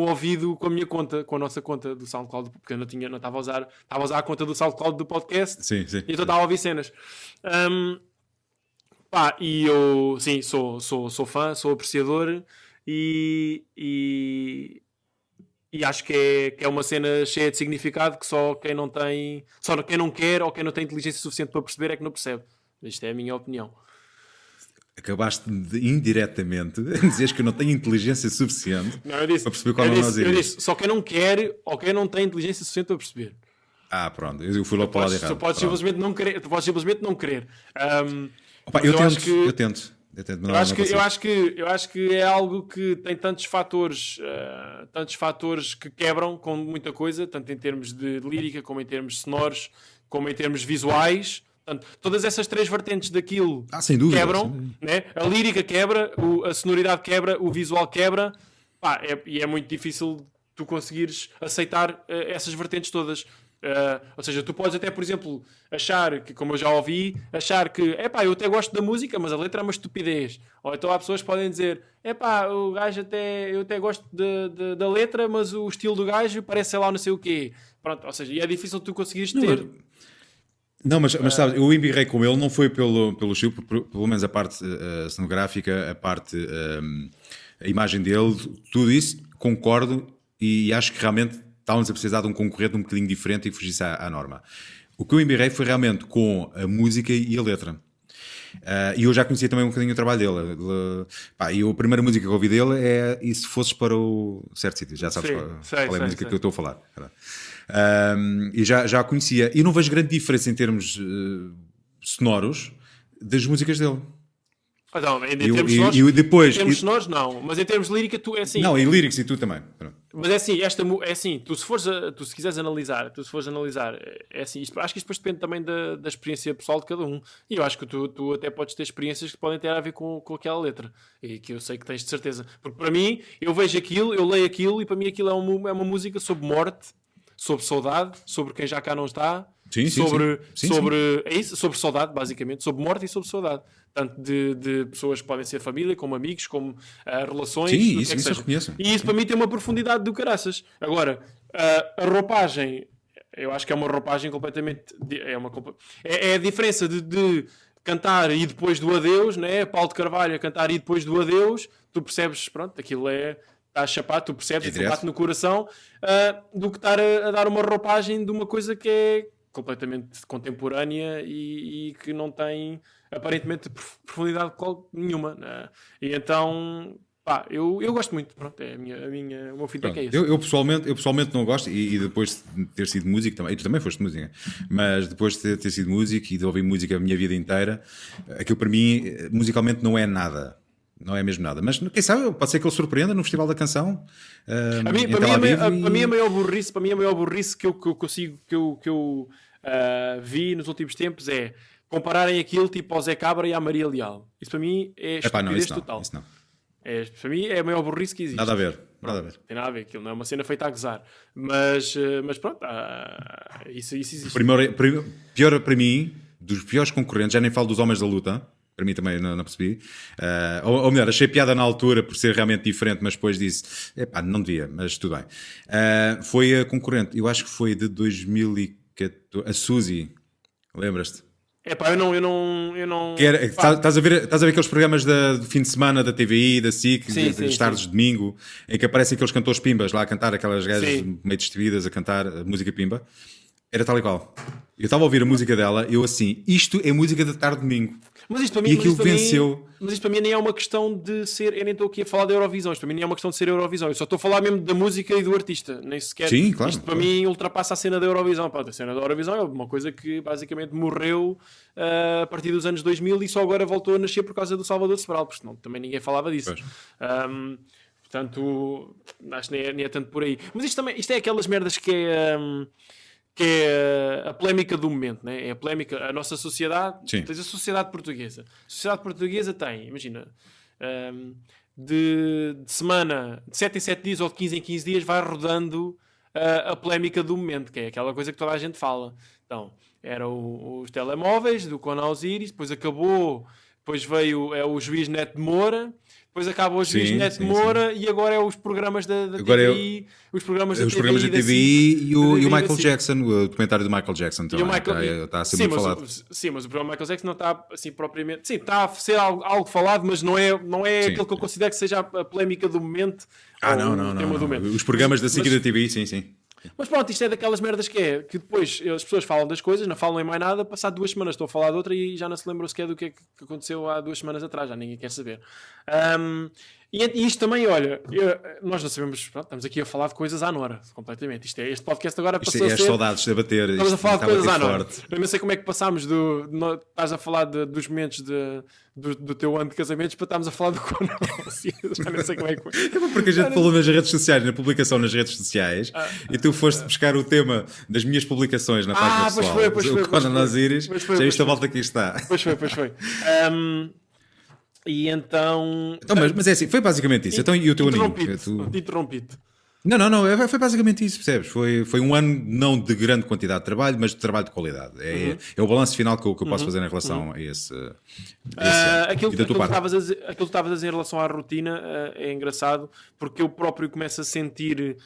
[SPEAKER 2] ouvido com a minha conta, com a nossa conta do SoundCloud, porque eu não estava a usar a conta do SoundCloud do podcast.
[SPEAKER 1] Sim.
[SPEAKER 2] E então estava a ouvir cenas. E eu, sim, sou fã, sou apreciador e acho que é uma cena cheia de significado que só quem não quer ou quem não tem inteligência suficiente para perceber é que não percebe. Isto é a minha opinião.
[SPEAKER 1] Acabaste de indiretamente dizeres que eu não tenho inteligência suficiente para perceber qual é o nós
[SPEAKER 2] eu disse, só quem não quer ou quem não tem inteligência suficiente para perceber.
[SPEAKER 1] Pronto, eu fui logo para o lado errado.
[SPEAKER 2] Tu podes simplesmente não querer.
[SPEAKER 1] Eu tento.
[SPEAKER 2] Eu acho que é algo que tem tantos fatores que quebram com muita coisa, tanto em termos de lírica, como em termos sonoros, como em termos visuais. Portanto, todas essas três vertentes daquilo
[SPEAKER 1] sem dúvida,
[SPEAKER 2] quebram, né? A lírica quebra, a sonoridade quebra, o visual quebra, e é muito difícil tu conseguires aceitar essas vertentes todas. Ou seja, tu podes até, por exemplo, achar que, como eu já ouvi, eu até gosto da música, mas a letra é uma estupidez. Ou então há pessoas que podem dizer, o gajo eu até gosto da letra, mas o estilo do gajo parece, sei lá, não sei o quê. Pronto, ou seja, e é difícil tu conseguires ter...
[SPEAKER 1] Não, mas sabes, eu embirrei com ele, não foi pelo estilo, pelo menos a parte cenográfica, a parte, a imagem dele, tudo isso, concordo, e acho que realmente estávamos a precisar de um concorrente um bocadinho diferente e que fugisse à norma. O que eu embirrei foi realmente com a música e a letra. E eu já conhecia também um bocadinho o trabalho dele. E a primeira música que eu ouvi dele é E Se Fosses para o Certo Sítio. Já sabes qual é a música que eu estou a falar. E já a conhecia. E não vejo grande diferença em termos sonoros das músicas dele.
[SPEAKER 2] Não, em termos sonoros não, mas em termos de lírica tu é assim.
[SPEAKER 1] Não, e lyrics e tu também.
[SPEAKER 2] Mas é assim, tu se quiseres analisar, é assim, acho que isto depois depende também da experiência pessoal de cada um. E eu acho que tu até podes ter experiências que podem ter a ver com aquela letra. E que eu sei que tens de certeza. Porque para mim, eu vejo aquilo, eu leio aquilo e para mim aquilo é uma música sobre morte, sobre saudade, sobre quem já cá não está. É isso, sobre saudade, basicamente, sobre morte e sobre saudade, tanto de pessoas que podem ser família, como amigos, como relações.
[SPEAKER 1] Sim, isso eu reconheço.
[SPEAKER 2] E isso para mim tem uma profundidade do caraças. Agora, a roupagem, eu acho que é uma roupagem completamente. É a diferença de cantar e depois do adeus, né? Paulo de Carvalho a cantar e depois do adeus, tu percebes, pronto, aquilo está chapado, tu percebes, bate no coração, do que estar a dar uma roupagem de uma coisa que é completamente contemporânea e que não tem aparentemente profundidade nenhuma, né? E então eu gosto muito, pronto, é o meu feedback é esse.
[SPEAKER 1] Eu pessoalmente não gosto, e depois de ter sido músico também, e tu também foste música, mas depois de ter sido músico e de ouvir música a minha vida inteira, aquilo para mim musicalmente não é nada. Não é mesmo nada, mas quem sabe, pode ser que ele surpreenda no Festival da Canção.
[SPEAKER 2] Para mim a maior burrice que eu consigo, que eu vi nos últimos tempos é compararem aquilo tipo ao Zé Cabra e à Maria Leal. Isso para mim é estupidez total.
[SPEAKER 1] Isso não.
[SPEAKER 2] Para mim é a maior burrice que existe.
[SPEAKER 1] Nada a ver.
[SPEAKER 2] Tem nada a ver, aquilo não é uma cena feita a gozar. Mas pronto, isso existe.
[SPEAKER 1] Pior para mim, dos piores concorrentes, já nem falo dos Homens da Luta. Para mim também não percebi. Ou melhor, achei piada na altura por ser realmente diferente, mas depois disse, não devia, mas tudo bem. Foi a concorrente, eu acho que foi de 2014, a Suzy, lembras-te?
[SPEAKER 2] Eu não...
[SPEAKER 1] Estás a ver aqueles programas do fim de semana da TVI, da SIC, das tardes de domingo, em que aparecem aqueles cantores pimbas lá a cantar, aquelas gajas meio destruídas a cantar a música pimba? Era tal e qual. Eu estava a ouvir a música dela, eu assim, isto é música da tarde de domingo.
[SPEAKER 2] Mas isto para mim,
[SPEAKER 1] E aquilo venceu.
[SPEAKER 2] Mas isto para mim nem é uma questão de ser. Eu nem estou aqui a falar da Eurovisão. Isto para mim nem é uma questão de ser Eurovisão. Eu só estou a falar mesmo da música e do artista. Nem sequer.
[SPEAKER 1] Sim, claro,
[SPEAKER 2] Isto para
[SPEAKER 1] claro.
[SPEAKER 2] mim ultrapassa a cena da Eurovisão. Pá, a cena da Eurovisão é uma coisa que basicamente morreu a partir dos anos 2000 e só agora voltou a nascer por causa do Salvador Sobral, porque senão também ninguém falava disso. Portanto, acho que nem é tanto por aí. Mas isto é aquelas merdas que é a polémica do momento, né? É a polémica, a nossa sociedade.
[SPEAKER 1] Sim.
[SPEAKER 2] Tens a sociedade portuguesa. A sociedade portuguesa tem, imagina, de semana, de 7 em 7 dias ou de 15 em 15 dias, vai rodando a polémica do momento, que é aquela coisa que toda a gente fala. Então, eram os telemóveis do Conan Osiris, depois acabou, depois veio o juiz Neto de Moura. Depois acaba o juiz Neto de Moura e agora é os programas da TVI, os programas da
[SPEAKER 1] TVI e o Michael Jackson, o documentário do Michael Jackson também. Está a ser muito falado.
[SPEAKER 2] Sim, mas o programa Michael Jackson não está assim propriamente. Sim, está a ser algo falado, mas não é aquele que eu considero que seja a polémica do momento.
[SPEAKER 1] Não. Os programas da SIC e da TVI, sim.
[SPEAKER 2] Mas pronto, isto é daquelas merdas que depois as pessoas falam das coisas, não falam em mais nada, passado 2 semanas estão a falar de outra e já não se lembram sequer do que é que aconteceu há 2 semanas atrás, já ninguém quer saber. E isto também, olha, nós não sabemos, pronto, estamos aqui a falar de coisas à Nora, completamente. Este podcast agora passou a ser...
[SPEAKER 1] saudades de bater.
[SPEAKER 2] Estamos a falar de coisas à Nora. Eu não sei como é que passámos estás a falar dos momentos do teu ano de casamentos para estarmos a falar do Conan. Já não sei como é que foi.
[SPEAKER 1] Porque a gente falou nas redes sociais, na publicação nas redes sociais, e tu foste buscar o tema das minhas publicações na página pessoal.
[SPEAKER 2] Pois foi.
[SPEAKER 1] O Conan Osiris, já viste a volta que está.
[SPEAKER 2] Pois foi. E então
[SPEAKER 1] mas é assim, foi basicamente isso. Então, e o teu aninho?
[SPEAKER 2] Interrompi-te.
[SPEAKER 1] Não, foi basicamente isso, percebes? Foi um ano não de grande quantidade de trabalho, mas de trabalho de qualidade. É o balanço final que eu posso fazer em relação a esse
[SPEAKER 2] aquilo que tu estavas a dizer em relação à rotina é engraçado, porque eu próprio começo a sentir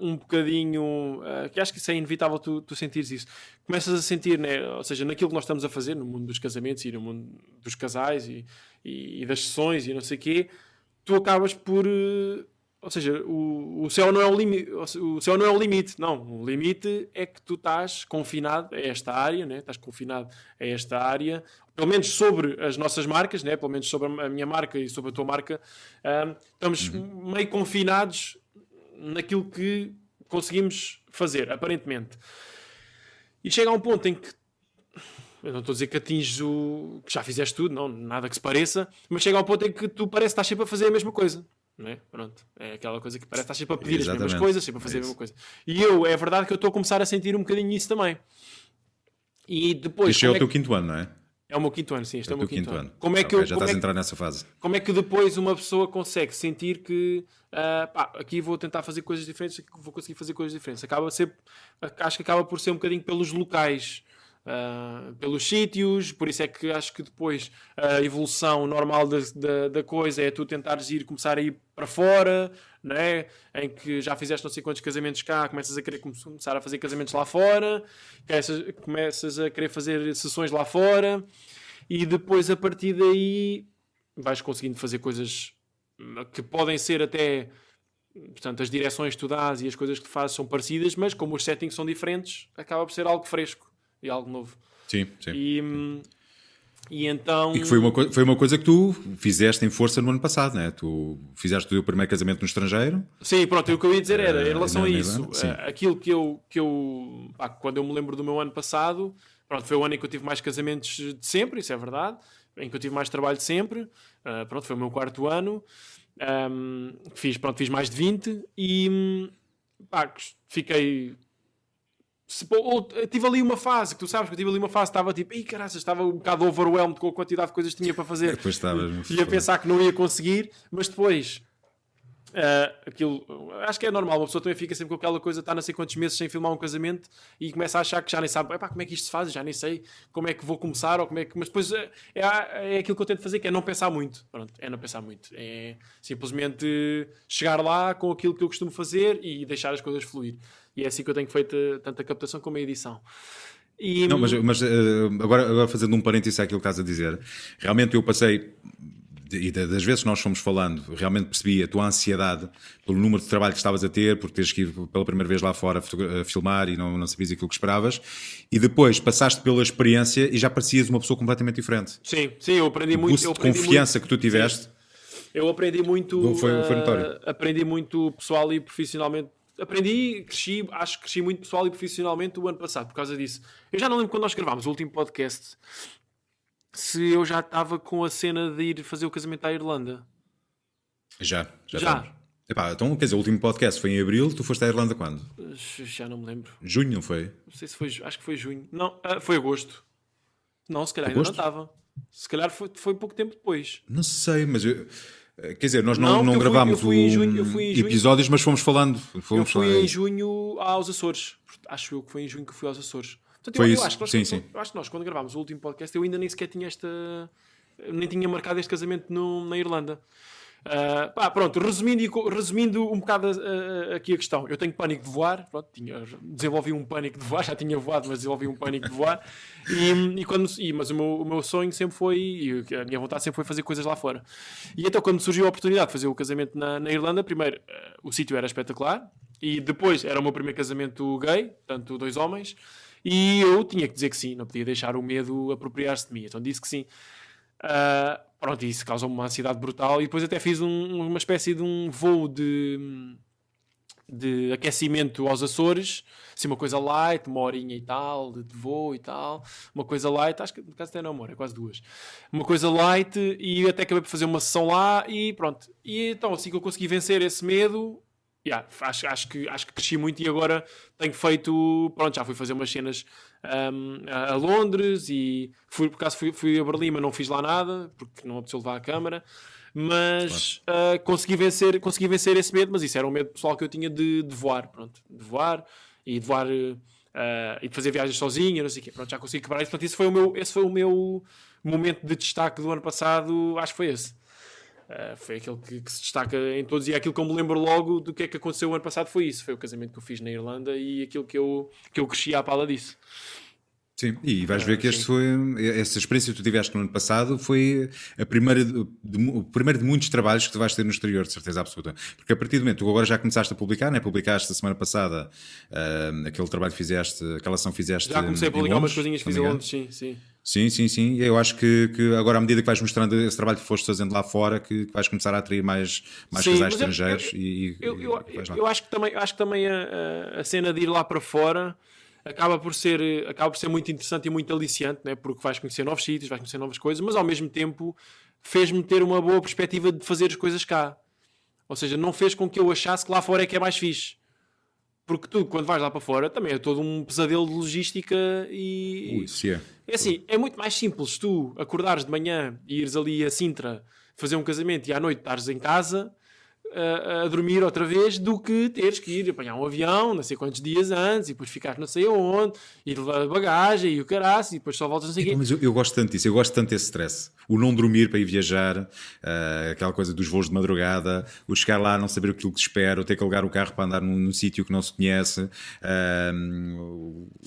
[SPEAKER 2] um bocadinho, que acho que isso é inevitável tu sentires isso. Começas a sentir, né? Ou seja, naquilo que nós estamos a fazer no mundo dos casamentos e no mundo dos casais e das sessões e não sei o quê, tu acabas por... Ou seja, o céu não é o limite. O céu não é o limite. Não, o limite é que tu estás confinado a esta área, né? Estás confinado a esta área, pelo menos sobre as nossas marcas, né? Pelo menos sobre a minha marca e sobre a tua marca. Estamos meio confinados naquilo que conseguimos fazer, aparentemente. E chega a um ponto em que, eu não estou a dizer que atinges que já fizeste tudo, não, nada que se pareça, mas chega a um ponto em que tu parece que estás sempre a fazer a mesma coisa. Não é? Pronto. É aquela coisa que parece que estás sempre a pedir as mesmas coisas, sempre a fazer a mesma coisa. E é verdade que eu estou a começar a sentir um bocadinho isso também. E depois...
[SPEAKER 1] Este é o teu 5º ano, não é?
[SPEAKER 2] É o meu 5º ano, sim. Este é o meu 5º ano.
[SPEAKER 1] Já estás a entrar nessa fase.
[SPEAKER 2] Como é que depois uma pessoa consegue sentir que aqui vou tentar fazer coisas diferentes, aqui vou conseguir fazer coisas diferentes? Acho que acaba por ser um bocadinho pelos locais, pelos sítios, por isso é que acho que depois a evolução normal da coisa é tu tentares começar a ir para fora, né? Em que já fizeste não sei quantos casamentos cá, começas a querer começar a fazer casamentos lá fora, começas a querer fazer sessões lá fora e depois a partir daí vais conseguindo fazer coisas que podem ser até, portanto, as direções que tu dás e as coisas que tu fazes são parecidas, mas como os settings são diferentes, acaba por ser algo fresco e algo novo.
[SPEAKER 1] Sim.
[SPEAKER 2] E então...
[SPEAKER 1] E que foi uma coisa que tu fizeste em força no ano passado, não é? Tu fizeste o teu primeiro casamento no estrangeiro.
[SPEAKER 2] Sim, pronto, o que eu ia dizer era, em relação a isso, aquilo que eu quando eu me lembro do meu ano passado, pronto, foi o ano em que eu tive mais casamentos de sempre, isso é verdade, em que eu tive mais trabalho de sempre, pronto, foi o meu 4º ano, fiz mais de 20 e fiquei... tive ali uma fase, que tu sabes que eu tive ali uma fase, estava tipo, estava um bocado overwhelmed com a quantidade de coisas que tinha para fazer.
[SPEAKER 1] Depois
[SPEAKER 2] ia pensar que não ia conseguir, mas depois aquilo, acho que é normal, uma pessoa também fica sempre com aquela coisa, está não sei quantos meses sem filmar um casamento e começa a achar que já nem sabe, como é que isto se faz, já nem sei como é que vou começar, ou mas depois é aquilo que eu tento fazer, que é não pensar muito. Pronto, é não pensar muito, é simplesmente chegar lá com aquilo que eu costumo fazer e deixar as coisas fluir. E é assim que eu tenho feito tanto a captação como a edição.
[SPEAKER 1] Não, mas agora fazendo um parênteses àquilo que estás a dizer, realmente eu passei e das vezes que nós fomos falando, realmente percebi a tua ansiedade pelo número de trabalho que estavas a ter, por teres que ir pela primeira vez lá fora a filmar e não sabias aquilo que esperavas, e depois passaste pela experiência e já parecias uma pessoa completamente diferente.
[SPEAKER 2] Sim, eu aprendi muito.
[SPEAKER 1] O boost de confiança que tu tiveste.
[SPEAKER 2] Sim. Eu aprendi muito.
[SPEAKER 1] Foi notório.
[SPEAKER 2] Aprendi muito pessoal e profissionalmente. Acho que cresci muito pessoal e profissionalmente o ano passado, por causa disso. Eu já não lembro quando nós gravámos o último podcast, se eu já estava com a cena de ir fazer o casamento à Irlanda.
[SPEAKER 1] Já. Epá, então, quer dizer, o último podcast foi em abril, tu foste à Irlanda quando?
[SPEAKER 2] Já não me lembro.
[SPEAKER 1] Junho, não foi?
[SPEAKER 2] Não sei se foi, acho que foi junho. Não, foi agosto. Não, se calhar
[SPEAKER 1] Agosto?
[SPEAKER 2] ainda não estava. Se calhar foi pouco tempo depois.
[SPEAKER 1] Não sei, mas quer dizer, nós não
[SPEAKER 2] porque
[SPEAKER 1] gravámos
[SPEAKER 2] eu fui em junho.
[SPEAKER 1] episódios, mas fomos falando.
[SPEAKER 2] Eu fui em junho aos Açores. Acho eu que foi em junho que fui aos Açores. Portanto,
[SPEAKER 1] Foi
[SPEAKER 2] eu
[SPEAKER 1] isso,
[SPEAKER 2] acho que nós,
[SPEAKER 1] sim.
[SPEAKER 2] eu acho que nós, quando gravámos o último podcast, eu ainda nem sequer tinha nem tinha marcado este casamento na Irlanda. Pronto, resumindo um bocado aqui a questão. Eu tenho pânico de voar. Pronto, desenvolvi um pânico de voar. Já tinha voado, mas desenvolvi um pânico de voar. Mas o meu sonho sempre foi, e a minha vontade sempre foi fazer coisas lá fora. E então, quando surgiu a oportunidade de fazer o casamento na Irlanda, primeiro, o sítio era espetacular. E depois, era o meu primeiro casamento gay, portanto, 2 homens. E eu tinha que dizer que sim, não podia deixar o medo apropriar-se de mim. Então disse que sim. Pronto, isso causou-me uma ansiedade brutal. E depois até fiz uma espécie de um voo de aquecimento aos Açores. Assim, uma coisa light, 1 horinha e tal, de voo e tal. Uma coisa light, acho que no caso até não 1 hora, é quase 2. Uma coisa light, e até acabei por fazer uma sessão lá e pronto. E então, assim que eu consegui vencer esse medo... acho que cresci muito e agora tenho feito... Pronto, já fui fazer umas cenas a Londres e por acaso fui a Berlim, mas não fiz lá nada porque não apeteceu levar a câmara. Mas consegui vencer esse medo, mas isso era um medo pessoal que eu tinha de voar. Pronto, de voar e de fazer viagens sozinho, não sei o quê. Pronto, já consegui quebrar isso. Portanto, esse foi o meu momento de destaque do ano passado. Acho que foi esse. Foi aquele que se destaca em todos, e é aquilo que eu me lembro logo do que é que aconteceu o ano passado. Foi isso, foi o casamento que eu fiz na Irlanda e aquilo que eu cresci à pala disso.
[SPEAKER 1] Sim, e vais ver que essa experiência que tu tiveste no ano passado foi o primeiro de muitos trabalhos que tu vais ter no exterior, de certeza absoluta. Porque a partir do momento que tu agora já começaste a publicar, né? Publicaste a semana passada aquele trabalho que fizeste, aquela ação que fizeste.
[SPEAKER 2] Já comecei a publicar umas coisinhas que fiz em Londres, sim.
[SPEAKER 1] Sim. E eu acho que agora, à medida que vais mostrando esse trabalho que foste fazendo lá fora, que vais começar a atrair mais casais estrangeiros.
[SPEAKER 2] Eu acho que também a cena de ir lá para fora acaba por ser muito interessante e muito aliciante, né? Porque vais conhecer novos sítios, vais conhecer novas coisas, mas ao mesmo tempo fez-me ter uma boa perspectiva de fazer as coisas cá. Ou seja, não fez com que eu achasse que lá fora é que é mais fixe. Porque tu, quando vais lá para fora, também é todo um pesadelo de logística e... É assim, é muito mais simples tu acordares de manhã e ires ali a Sintra fazer um casamento e à noite estares em casa a dormir outra vez, do que teres que ir apanhar um avião não sei quantos dias antes e depois ficar não sei aonde e levar bagagem e o caraço e depois só voltas não sei o quê.
[SPEAKER 1] Mas eu gosto tanto disso, eu gosto tanto desse stress. O não dormir para ir viajar, aquela coisa dos voos de madrugada, o chegar lá não saber aquilo que te espera, o ter que alugar o carro para andar num sítio que não se conhece,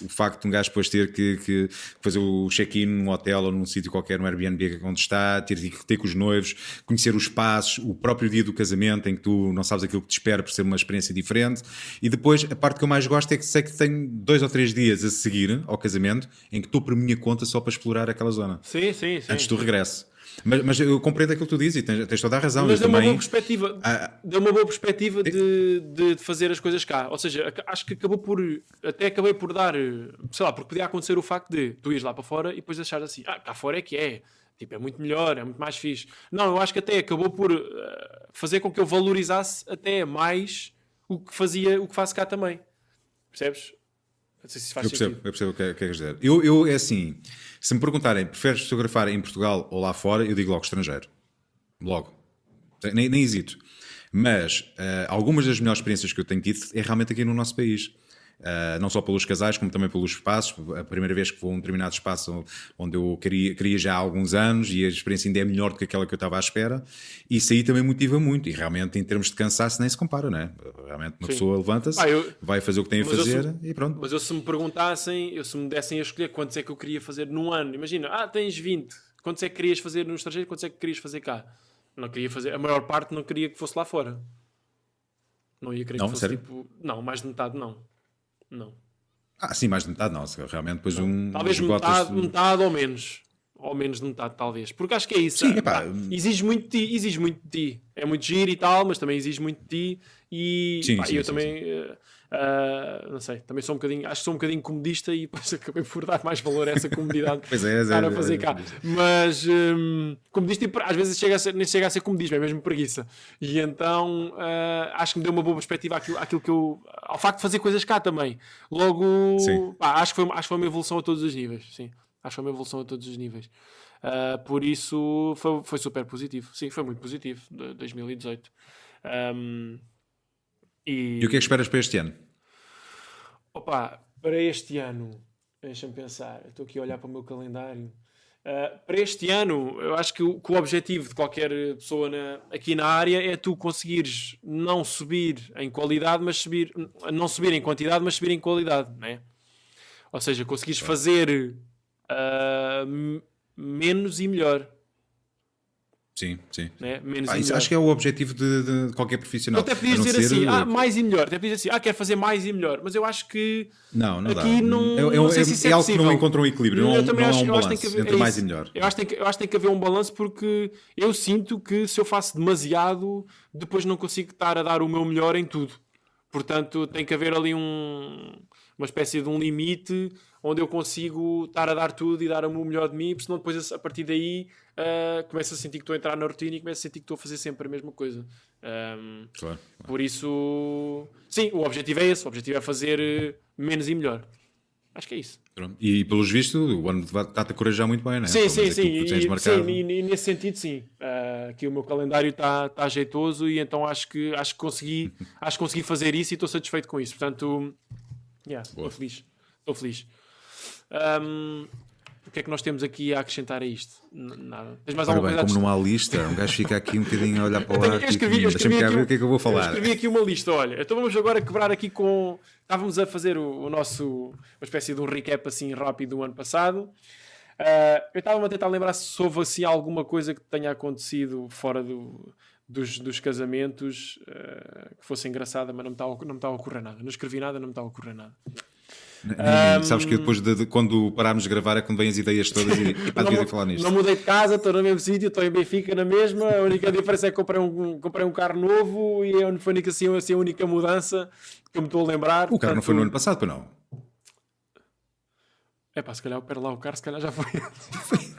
[SPEAKER 1] o facto de um gajo depois ter que fazer o check-in num hotel ou num sítio qualquer, no Airbnb onde está, ter que ter com os noivos, conhecer os passos, o próprio dia do casamento em que tu não sabes aquilo que te espera por ser uma experiência diferente. E depois a parte que eu mais gosto é que sei que tenho 2 ou 3 dias a seguir ao casamento em que estou por minha conta só para explorar aquela zona.
[SPEAKER 2] Sim.
[SPEAKER 1] Antes do regresso. Mas eu compreendo aquilo que tu dizes e tens toda a razão.
[SPEAKER 2] Mas deu uma boa perspectiva de fazer as coisas cá. Ou seja, acho que acabei por dar, sei lá, porque podia acontecer o facto de tu ires lá para fora e depois achares assim, cá fora é que é. Tipo, é muito melhor, é muito mais fixe. Não, eu acho que até acabou por fazer com que eu valorizasse até mais o que faço cá também. Percebes? Não sei se faz sentido.
[SPEAKER 1] Eu percebo o que é que queres dizer. Eu, é assim, se me perguntarem, preferes fotografar em Portugal ou lá fora, eu digo logo estrangeiro. Logo. Nem hesito. Mas algumas das melhores experiências que eu tenho tido é realmente aqui no nosso país. Não só pelos casais, como também pelos espaços. A primeira vez que vou a um determinado espaço onde eu queria já há alguns anos e a experiência ainda é melhor do que aquela que eu estava à espera, isso aí também motiva muito. E realmente, em termos de cansaço, nem se compara, não é? Realmente, uma pessoa levanta-se, vai fazer o que tem a fazer e pronto.
[SPEAKER 2] Mas se me perguntassem, se me dessem a escolher quantos é que eu queria fazer num ano, imagina, tens 20, quantos é que querias fazer no estrangeiro, quantos é que querias fazer cá? Não queria fazer, a maior parte não queria que fosse lá fora. Não ia querer
[SPEAKER 1] Não,
[SPEAKER 2] que fosse
[SPEAKER 1] sério?
[SPEAKER 2] tipo. Não, mais de metade não. Não.
[SPEAKER 1] Sim, mais de metade não. Realmente depois
[SPEAKER 2] Talvez
[SPEAKER 1] esgotas...
[SPEAKER 2] metade ou menos. Ou menos de metade, talvez. Porque acho que é isso.
[SPEAKER 1] Sim, epá,
[SPEAKER 2] Exige muito de ti, exige muito de ti. É muito giro e tal, mas também exige muito de ti. E
[SPEAKER 1] sim,
[SPEAKER 2] pá,
[SPEAKER 1] sim,
[SPEAKER 2] eu
[SPEAKER 1] sim,
[SPEAKER 2] também, não sei, também sou um bocadinho, acho que sou um bocadinho comodista e depois acabei por dar mais valor a essa comodidade
[SPEAKER 1] Pois é,
[SPEAKER 2] estar a fazer cá. Mas comodista e às vezes nem chega a ser comodismo, é mesmo preguiça. E então acho que me deu uma boa perspectiva àquilo que eu, ao facto de fazer coisas cá também. Logo, pá, acho que foi uma evolução a todos os níveis. Sim, acho que foi uma evolução a todos os níveis. Por isso foi super positivo. Sim, foi muito positivo. 2018.
[SPEAKER 1] E o que é que esperas para este ano?
[SPEAKER 2] Opa, para este ano, deixa-me pensar, eu estou aqui a olhar para o meu calendário. Para este ano, eu acho que o objetivo de qualquer pessoa aqui na área é tu conseguires não subir em qualidade, mas não subir em quantidade, mas subir em qualidade, né? Ou seja, conseguires fazer menos e melhor.
[SPEAKER 1] Sim, sim.
[SPEAKER 2] Né? Menos e
[SPEAKER 1] Isso
[SPEAKER 2] melhor.
[SPEAKER 1] acho que é o objetivo de qualquer profissional.
[SPEAKER 2] Tu até podias dizer assim, mais e melhor. Até podias dizer assim, quero fazer mais e melhor. Mas eu acho que
[SPEAKER 1] não
[SPEAKER 2] aqui
[SPEAKER 1] dá.
[SPEAKER 2] não sei se isso é
[SPEAKER 1] algo
[SPEAKER 2] possível.
[SPEAKER 1] que não encontra um equilíbrio, não há um balanço entre mais e melhor.
[SPEAKER 2] Eu acho que tem que haver um balanço porque eu sinto que se eu faço demasiado, depois não consigo estar a dar o meu melhor em tudo. Portanto, tem que haver ali uma espécie de um limite onde eu consigo estar a dar tudo e dar o meu melhor de mim, porque senão depois a partir daí começo a sentir que estou a entrar na rotina e começo a sentir que estou a fazer sempre a mesma coisa.
[SPEAKER 1] Claro.
[SPEAKER 2] Por isso, sim, o objetivo é esse. O objetivo é fazer menos e melhor. Acho que é isso.
[SPEAKER 1] E pelos vistos, o ano está-te a corajar muito bem, não é?
[SPEAKER 2] Sim.
[SPEAKER 1] E
[SPEAKER 2] nesse sentido, sim. Aqui o meu calendário está jeitoso e então acho que consegui fazer isso e estou satisfeito com isso. Portanto, estou feliz. Estou feliz. O que é que nós temos aqui a acrescentar a isto? Nada. Tens mais alguma coisa?
[SPEAKER 1] Como não há lista, um gajo fica aqui um bocadinho a olhar para lá. Deixa-me cá ver o que é que eu vou falar.
[SPEAKER 2] Eu escrevi aqui uma lista, olha. Então vamos agora quebrar aqui com... Estávamos a fazer o nosso... Uma espécie de um recap assim rápido do ano passado. Eu estava-me a tentar lembrar se houve assim alguma coisa que tenha acontecido fora dos casamentos que fosse engraçada, mas não me está a ocorrer nada. Não escrevi nada, não me está a ocorrer nada.
[SPEAKER 1] Sabes que depois quando pararmos de gravar é quando vêm as ideias todas e devia falar nisto.
[SPEAKER 2] Não mudei de casa, estou no mesmo sítio, estou em Benfica na mesma. A única diferença é que comprei um carro novo e foi assim, a única mudança que eu me estou a lembrar.
[SPEAKER 1] O carro não foi no ano passado, para não?
[SPEAKER 2] Se calhar, pera lá, o carro se calhar já foi.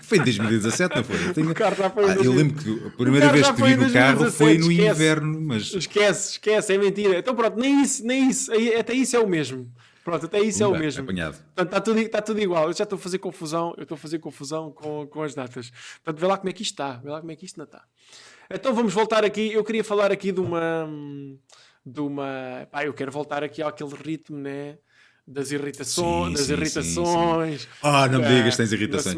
[SPEAKER 1] Foi em 2017, não foi?
[SPEAKER 2] O carro já foi em 2017.
[SPEAKER 1] Eu lembro que a primeira vez que te vi no carro foi no inverno, mas...
[SPEAKER 2] Esquece, é mentira. Então pronto, nem isso, até isso é o mesmo. Pronto, até isso é o mesmo.
[SPEAKER 1] Apanhado.
[SPEAKER 2] Portanto, está tudo igual. Eu já estou a fazer confusão, com as datas. Portanto, vê lá como é que isto está. Vê lá como é que isto não está. Então vamos voltar aqui. Eu queria falar aqui de uma... eu quero voltar aqui àquele ritmo, né? Das irritações.
[SPEAKER 1] Sim. Não me digas que tens irritações.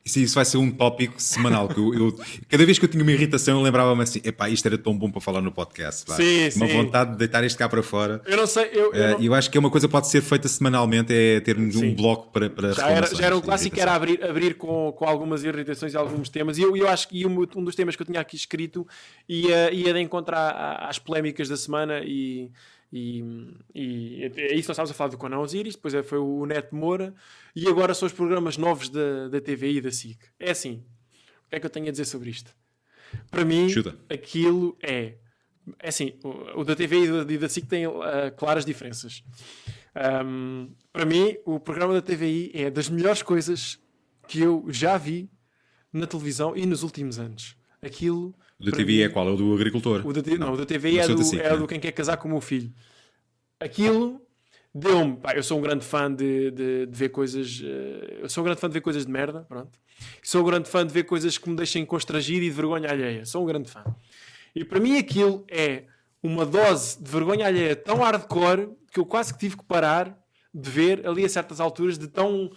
[SPEAKER 1] Isso vai ser um tópico semanal. Que cada vez que eu tinha uma irritação, eu lembrava-me assim: isto era tão bom para falar no podcast. Uma vontade de deitar isto cá para fora.
[SPEAKER 2] Eu não sei.
[SPEAKER 1] Eu acho que é uma coisa que pode ser feita semanalmente: é termos um bloco para
[SPEAKER 2] já era um clássico, era abrir com algumas irritações e alguns temas. E eu acho que um dos temas que eu tinha aqui escrito ia de encontrar às polémicas da semana e é isso. Nós estávamos a falar do Conan Osiris, depois foi o Neto Moura e agora são os programas novos da TVI e da SIC. É assim, o que é que eu tenho a dizer sobre isto? Para mim, aquilo é assim, o da TVI e da SIC tem claras diferenças. Para mim, o programa da TVI é das melhores coisas que eu já vi na televisão e nos últimos anos. Aquilo...
[SPEAKER 1] O da TVI é qual? É o do agricultor?
[SPEAKER 2] O da TVI é do Quem Quer Casar com o Meu Filho. Aquilo deu-me... eu sou um grande fã de ver coisas... eu sou um grande fã de ver coisas de merda, pronto. Sou um grande fã de ver coisas que me deixem constrangido e de vergonha alheia. Sou um grande fã. E para mim aquilo é uma dose de vergonha alheia tão hardcore que eu quase que tive que parar de ver ali a certas alturas de tão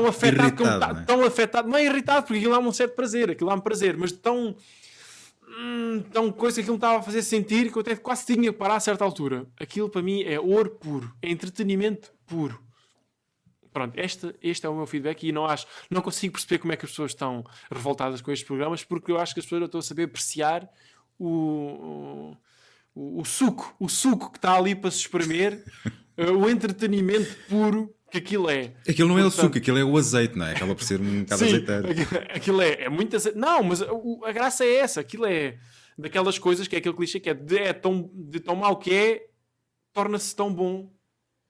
[SPEAKER 2] afetado,
[SPEAKER 1] irritado,
[SPEAKER 2] tão afetado, não é irritado porque aquilo dá-me um certo prazer, mas tão coisa que aquilo me estava a fazer sentir que eu até quase tinha que parar a certa altura. Aquilo para mim é ouro puro, é entretenimento puro. pronto, este é o meu feedback e não consigo perceber como é que as pessoas estão revoltadas com estes programas, porque eu acho que as pessoas não estão a saber apreciar o suco que está ali para se espremer, o entretenimento puro que aquilo é.
[SPEAKER 1] Aquilo não é o suco, aquilo é o azeite, não é? Acaba por ser um bocado azeiteiro.
[SPEAKER 2] Aquilo é muito azeite. Não, mas a graça é essa. Aquilo é daquelas coisas que é aquele clichê que é tão mau que é, torna-se tão bom.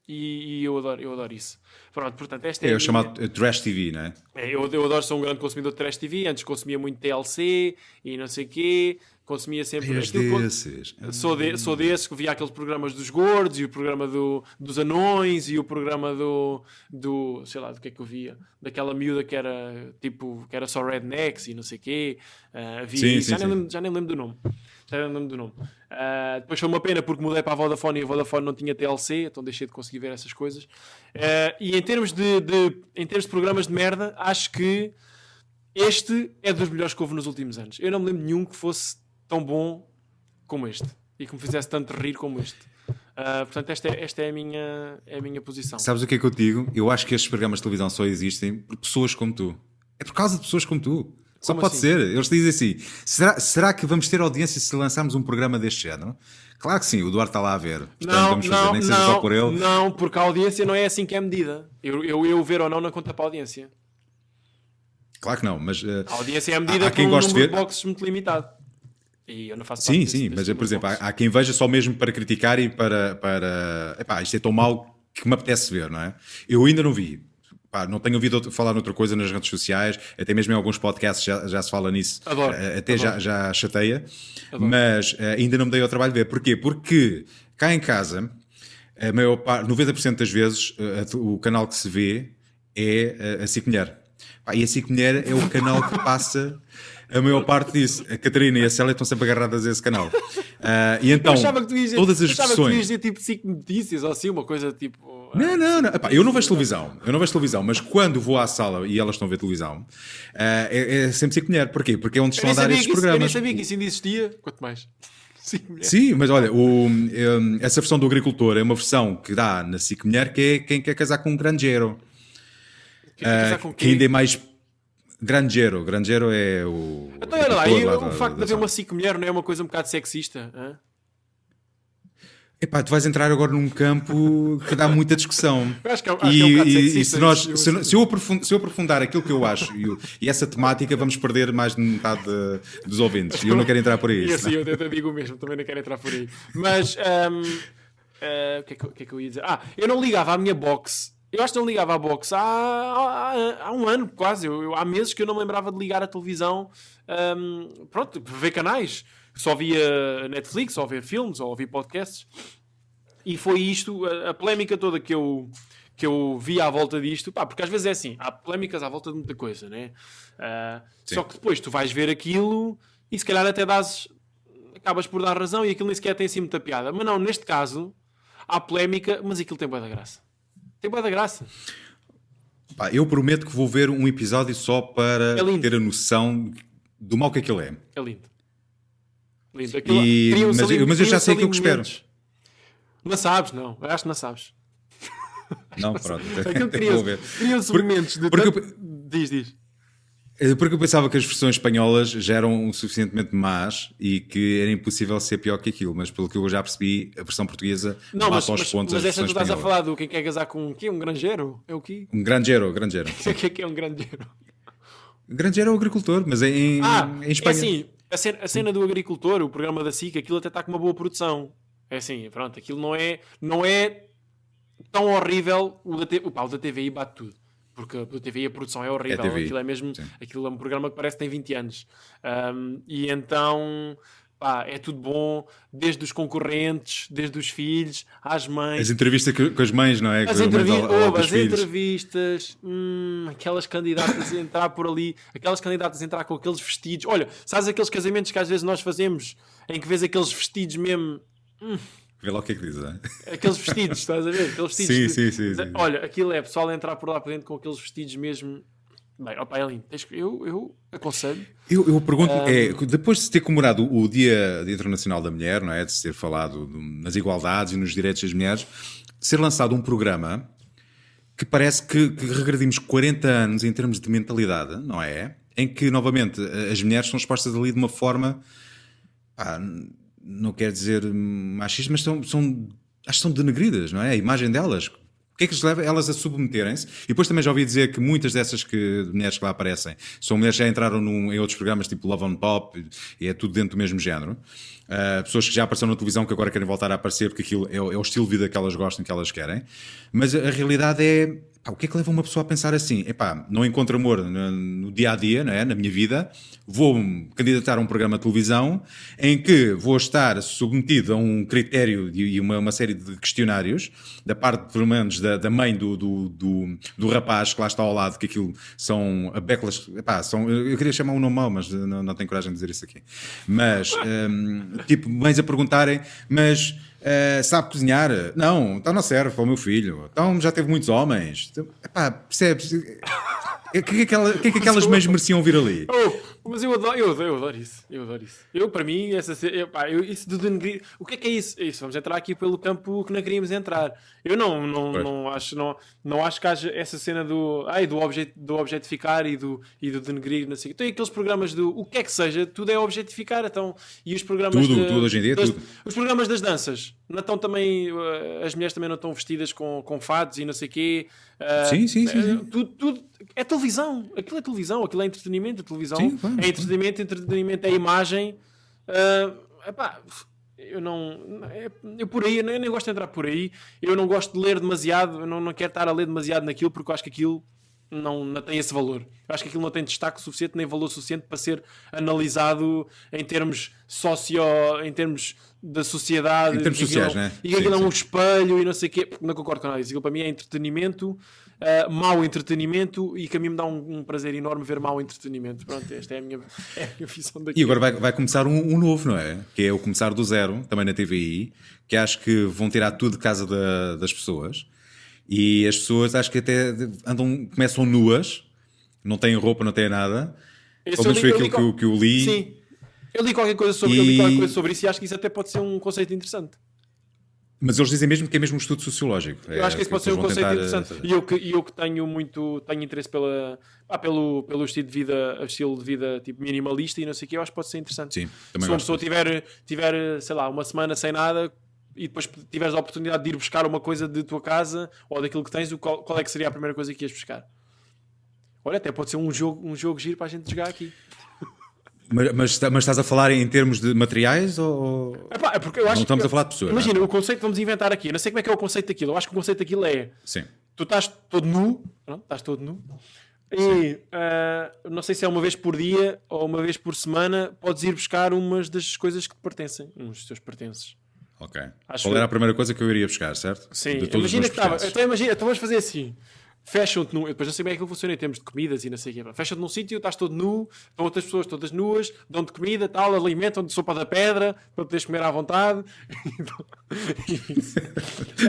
[SPEAKER 2] E eu adoro isso. Pronto, portanto, esta é
[SPEAKER 1] o chamado Trash TV, não é?
[SPEAKER 2] Eu adoro, sou um grande consumidor de Trash TV. Antes consumia muito TLC e não sei o quê. Consumia sempre...
[SPEAKER 1] desses.
[SPEAKER 2] Sou desse que via aqueles programas dos gordos e o programa dos anões e o programa do... Sei lá, do que é que eu via? Daquela miúda que era só rednecks e não sei o quê. Já nem lembro do nome. Depois foi uma pena porque mudei para a Vodafone e a Vodafone não tinha TLC, então deixei de conseguir ver essas coisas. E em termos de programas de merda, acho que este é dos melhores que houve nos últimos anos. Eu não me lembro de nenhum que fosse tão bom como este e que me fizesse tanto rir como este. Portanto, esta é a minha posição.
[SPEAKER 1] Sabes o que é que eu digo? Eu acho que estes programas de televisão só existem por pessoas como tu. É por causa de pessoas como tu. Só
[SPEAKER 2] Como
[SPEAKER 1] pode
[SPEAKER 2] assim?
[SPEAKER 1] ser. Eles dizem assim: será que vamos ter audiência se lançarmos um programa deste género? Claro que sim, o Duarte está lá a ver. Portanto, vamos fazer, nem que seja só por ele.
[SPEAKER 2] Não, porque a audiência não é assim que é medida. Eu ver ou não conta para a audiência.
[SPEAKER 1] Claro que não, mas
[SPEAKER 2] A audiência é medida
[SPEAKER 1] há
[SPEAKER 2] por
[SPEAKER 1] quem
[SPEAKER 2] um
[SPEAKER 1] goste de
[SPEAKER 2] número
[SPEAKER 1] ver.
[SPEAKER 2] de boxes muito limitado. E eu não faço
[SPEAKER 1] Sim,
[SPEAKER 2] parte
[SPEAKER 1] sim,
[SPEAKER 2] desse
[SPEAKER 1] mas
[SPEAKER 2] número
[SPEAKER 1] por
[SPEAKER 2] de
[SPEAKER 1] exemplo,
[SPEAKER 2] boxes.
[SPEAKER 1] há quem veja só mesmo para criticar e para epá, isto é tão mau que me apetece ver, não é? Eu ainda não vi. Pá, não tenho ouvido falar noutra coisa nas redes sociais, até mesmo em alguns podcasts já se fala nisso.
[SPEAKER 2] Adoro.
[SPEAKER 1] Até
[SPEAKER 2] Adoro.
[SPEAKER 1] já chateia,
[SPEAKER 2] Adoro.
[SPEAKER 1] mas ainda não me dei ao trabalho de ver. Porquê? Porque cá em casa, a maior parte, 90% das vezes, o canal que se vê é a SIC Mulher. Pá, e a SIC Mulher é o canal que passa a maior parte disso. A Catarina e a Célia estão sempre agarradas a esse canal. E então,
[SPEAKER 2] Eu achava que tu ias dizer,
[SPEAKER 1] todas as
[SPEAKER 2] que tu ias
[SPEAKER 1] versões...
[SPEAKER 2] dizer tipo 5 notícias ou assim, uma coisa tipo...
[SPEAKER 1] Não. Epá, eu não vejo televisão, mas quando vou à sala e elas estão a ver televisão, é sempre SIC Mulher. Porquê? Porque é onde estão a dar estes
[SPEAKER 2] Eu nem
[SPEAKER 1] programas.
[SPEAKER 2] sabia que isso ainda existia. Quanto mais?
[SPEAKER 1] Sim, mas olha, essa versão do agricultor é uma versão que dá na SIC Mulher, que é quem quer casar com um granjeiro. Que ainda é mais... Granjeiro é o...
[SPEAKER 2] Então olha lá,
[SPEAKER 1] agricultor
[SPEAKER 2] o facto de haver
[SPEAKER 1] zona.
[SPEAKER 2] uma SIC Mulher não é uma coisa um bocado sexista? Hã?
[SPEAKER 1] Epá, tu vais entrar agora num campo que dá muita discussão.
[SPEAKER 2] Eu acho que é um bocado sexista.
[SPEAKER 1] Se eu aprofundar aquilo que eu acho e essa temática, vamos perder mais de metade dos ouvintes. E eu não quero entrar por aí.
[SPEAKER 2] E assim, eu digo o mesmo, também não quero entrar por aí. Mas, o que é que eu ia dizer? Eu não ligava à minha box. Eu acho que não ligava à box há um ano, quase. Há meses que eu não me lembrava de ligar a televisão, pronto, para ver canais. Só via Netflix, só ver filmes, ou ouvir podcasts. E foi isto, a polémica toda que eu vi à volta disto. Porque às vezes é assim, há polémicas à volta de muita coisa, né? Só que depois tu vais ver aquilo e se calhar até acabas por dar razão e aquilo nem sequer tem assim muita piada. Mas não, neste caso, há polémica, mas aquilo tem bué da graça. Tem bué da graça.
[SPEAKER 1] Pá, eu prometo que vou ver um episódio só para ter a noção do mal que aquilo é.
[SPEAKER 2] É lindo. Lindo.
[SPEAKER 1] Mas eu já sei aquilo que espero.
[SPEAKER 2] Não sabes, não. Eu acho que não sabes.
[SPEAKER 1] Não, pronto.
[SPEAKER 2] Aquilo criam-se momentos de... Diz.
[SPEAKER 1] Porque eu pensava que as versões espanholas já eram suficientemente más e que era impossível ser pior que aquilo, mas pelo que eu já percebi, a versão portuguesa bate aos pontos
[SPEAKER 2] mas
[SPEAKER 1] as
[SPEAKER 2] essa
[SPEAKER 1] versões
[SPEAKER 2] tu estás a
[SPEAKER 1] espanholas.
[SPEAKER 2] falar do quem quer casar com um granjeiro? É o quê?
[SPEAKER 1] Um granjeiro.
[SPEAKER 2] O que é um granjeiro?
[SPEAKER 1] Granjeiro é o agricultor, mas em Espanha.
[SPEAKER 2] É assim, a cena do agricultor, o programa da SIC, aquilo até está com uma boa produção. É assim, pronto, aquilo não é tão horrível. O da TVI bate tudo. Porque o da TVI a produção é horrível. Aquilo é mesmo. Sim. Aquilo é um programa que parece que tem 20 anos. E então, é tudo bom, desde os concorrentes, desde os filhos, às mães.
[SPEAKER 1] As entrevistas com as mães, não é?
[SPEAKER 2] As entrevistas, aquelas candidatas a entrar por ali, aquelas candidatas a entrar com aqueles vestidos. Olha, sabes aqueles casamentos que às vezes nós fazemos, em que vês aqueles vestidos mesmo...
[SPEAKER 1] Vê lá o que é que diz, não é?
[SPEAKER 2] Aqueles vestidos, estás a ver? Aqueles vestidos
[SPEAKER 1] sim.
[SPEAKER 2] Olha, aquilo é pessoal a entrar por lá para dentro com aqueles vestidos mesmo. Bem, é lindo. Eu aconselho.
[SPEAKER 1] Eu pergunto, depois de se ter comemorado o Dia Internacional da Mulher, não é? De se ter falado nas igualdades e nos direitos das mulheres, ser lançado um programa que parece que regredimos 40 anos em termos de mentalidade, não é? Em que, novamente, as mulheres são expostas ali de uma forma, pá, não quero dizer machista, mas acho que são denegridas, não é? A imagem delas. O que é que lhes leva elas a submeterem-se? E depois também já ouvi dizer que muitas dessas mulheres que lá aparecem são mulheres que já entraram em outros programas tipo Love on Top e é tudo dentro do mesmo género. Pessoas que já apareceram na televisão que agora querem voltar a aparecer porque aquilo é o estilo de vida que elas gostam, que elas querem. Mas a realidade é... o que é que leva uma pessoa a pensar assim? Não encontro amor no dia-a-dia, não é? Na minha vida, vou-me candidatar a um programa de televisão em que vou estar submetido a um critério e uma série de questionários da parte, pelo menos, da mãe do rapaz que lá está ao lado, que aquilo são beclas, eu queria chamar um nome mau, mas não tenho coragem de dizer isso aqui. Mas, tipo, mães a perguntarem, mas... sabe cozinhar? Não, então não serve para o meu filho. Então já teve muitos homens. Percebes? O que é que aquelas mães mereciam vir ali?
[SPEAKER 2] Mas eu adoro isso. Para mim, isso de denegrir. O que é isso? Vamos entrar aqui pelo campo que não queríamos entrar. Eu não acho que haja essa cena do objetificar e do denegrir. Não sei. Então, aqueles programas o que é que seja, tudo é objetificar. Então, e os programas.
[SPEAKER 1] Tudo hoje em dia, tudo.
[SPEAKER 2] Os programas das danças. Não estão também. As mulheres também não estão vestidas com fados e não sei o quê.
[SPEAKER 1] Sim.
[SPEAKER 2] Tudo é televisão. Aquilo é televisão, aquilo é entretenimento. A televisão
[SPEAKER 1] Sim,
[SPEAKER 2] é entretenimento é imagem. Eu por aí, eu nem gosto de entrar por aí. Eu não gosto de ler demasiado. Eu não quero estar a ler demasiado naquilo porque eu acho que aquilo não tem esse valor. Eu acho que aquilo não tem destaque suficiente nem valor suficiente para ser analisado em termos em termos da sociedade,
[SPEAKER 1] em termos sociais, né?
[SPEAKER 2] E aquilo é um espelho e não sei o quê. Não concordo com nada disso. Aquilo para mim é entretenimento, mau entretenimento, e que a mim me dá um prazer enorme ver mau entretenimento. Pronto, esta é a minha visão daqui.
[SPEAKER 1] E agora vai começar um novo, não é? Que é o Começar do Zero, também na TVI, que acho que vão tirar tudo de casa das pessoas. E as pessoas acho que até começam nuas, não têm roupa, não têm nada. Pelo menos foi aquilo que eu li.
[SPEAKER 2] Sim, eu li qualquer coisa sobre isso e acho que isso até pode ser um conceito interessante.
[SPEAKER 1] Mas eles dizem mesmo que é mesmo um estudo sociológico.
[SPEAKER 2] Eu acho que isso pode ser um conceito interessante. E eu que tenho interesse pelo estilo de vida tipo minimalista e não sei o que, eu acho que pode ser interessante.
[SPEAKER 1] Sim,
[SPEAKER 2] se uma pessoa tiver, sei lá, uma semana sem nada e depois tiveres a oportunidade de ir buscar uma coisa de tua casa ou daquilo que tens, qual é que seria a primeira coisa que ias buscar? Olha, até pode ser um jogo giro para a gente jogar aqui.
[SPEAKER 1] Mas estás a falar em termos de materiais ou...
[SPEAKER 2] É porque eu acho
[SPEAKER 1] não estamos a falar de pessoas.
[SPEAKER 2] Imagina,
[SPEAKER 1] não é?
[SPEAKER 2] o conceito que vamos inventar aqui. Eu não sei como é que é o conceito daquilo. Eu acho que o conceito daquilo é...
[SPEAKER 1] Sim.
[SPEAKER 2] Tu estás todo nu. Pronto, estás todo nu. E não sei se é uma vez por dia ou uma vez por semana, podes ir buscar umas das coisas que te pertencem. Uns dos teus pertences.
[SPEAKER 1] Ok. Qual era a primeira coisa que eu iria buscar, certo?
[SPEAKER 2] Sim. Imagina que estava... Então vamos fazer assim... Fecham-te num... Depois não sei bem como é que funciona em termos de comidas e não sei o quê. Fecham-te num sítio, estás todo nu, estão outras pessoas todas nuas, dão-te comida, tal, alimentam-te sopa da pedra para poderes comer à vontade.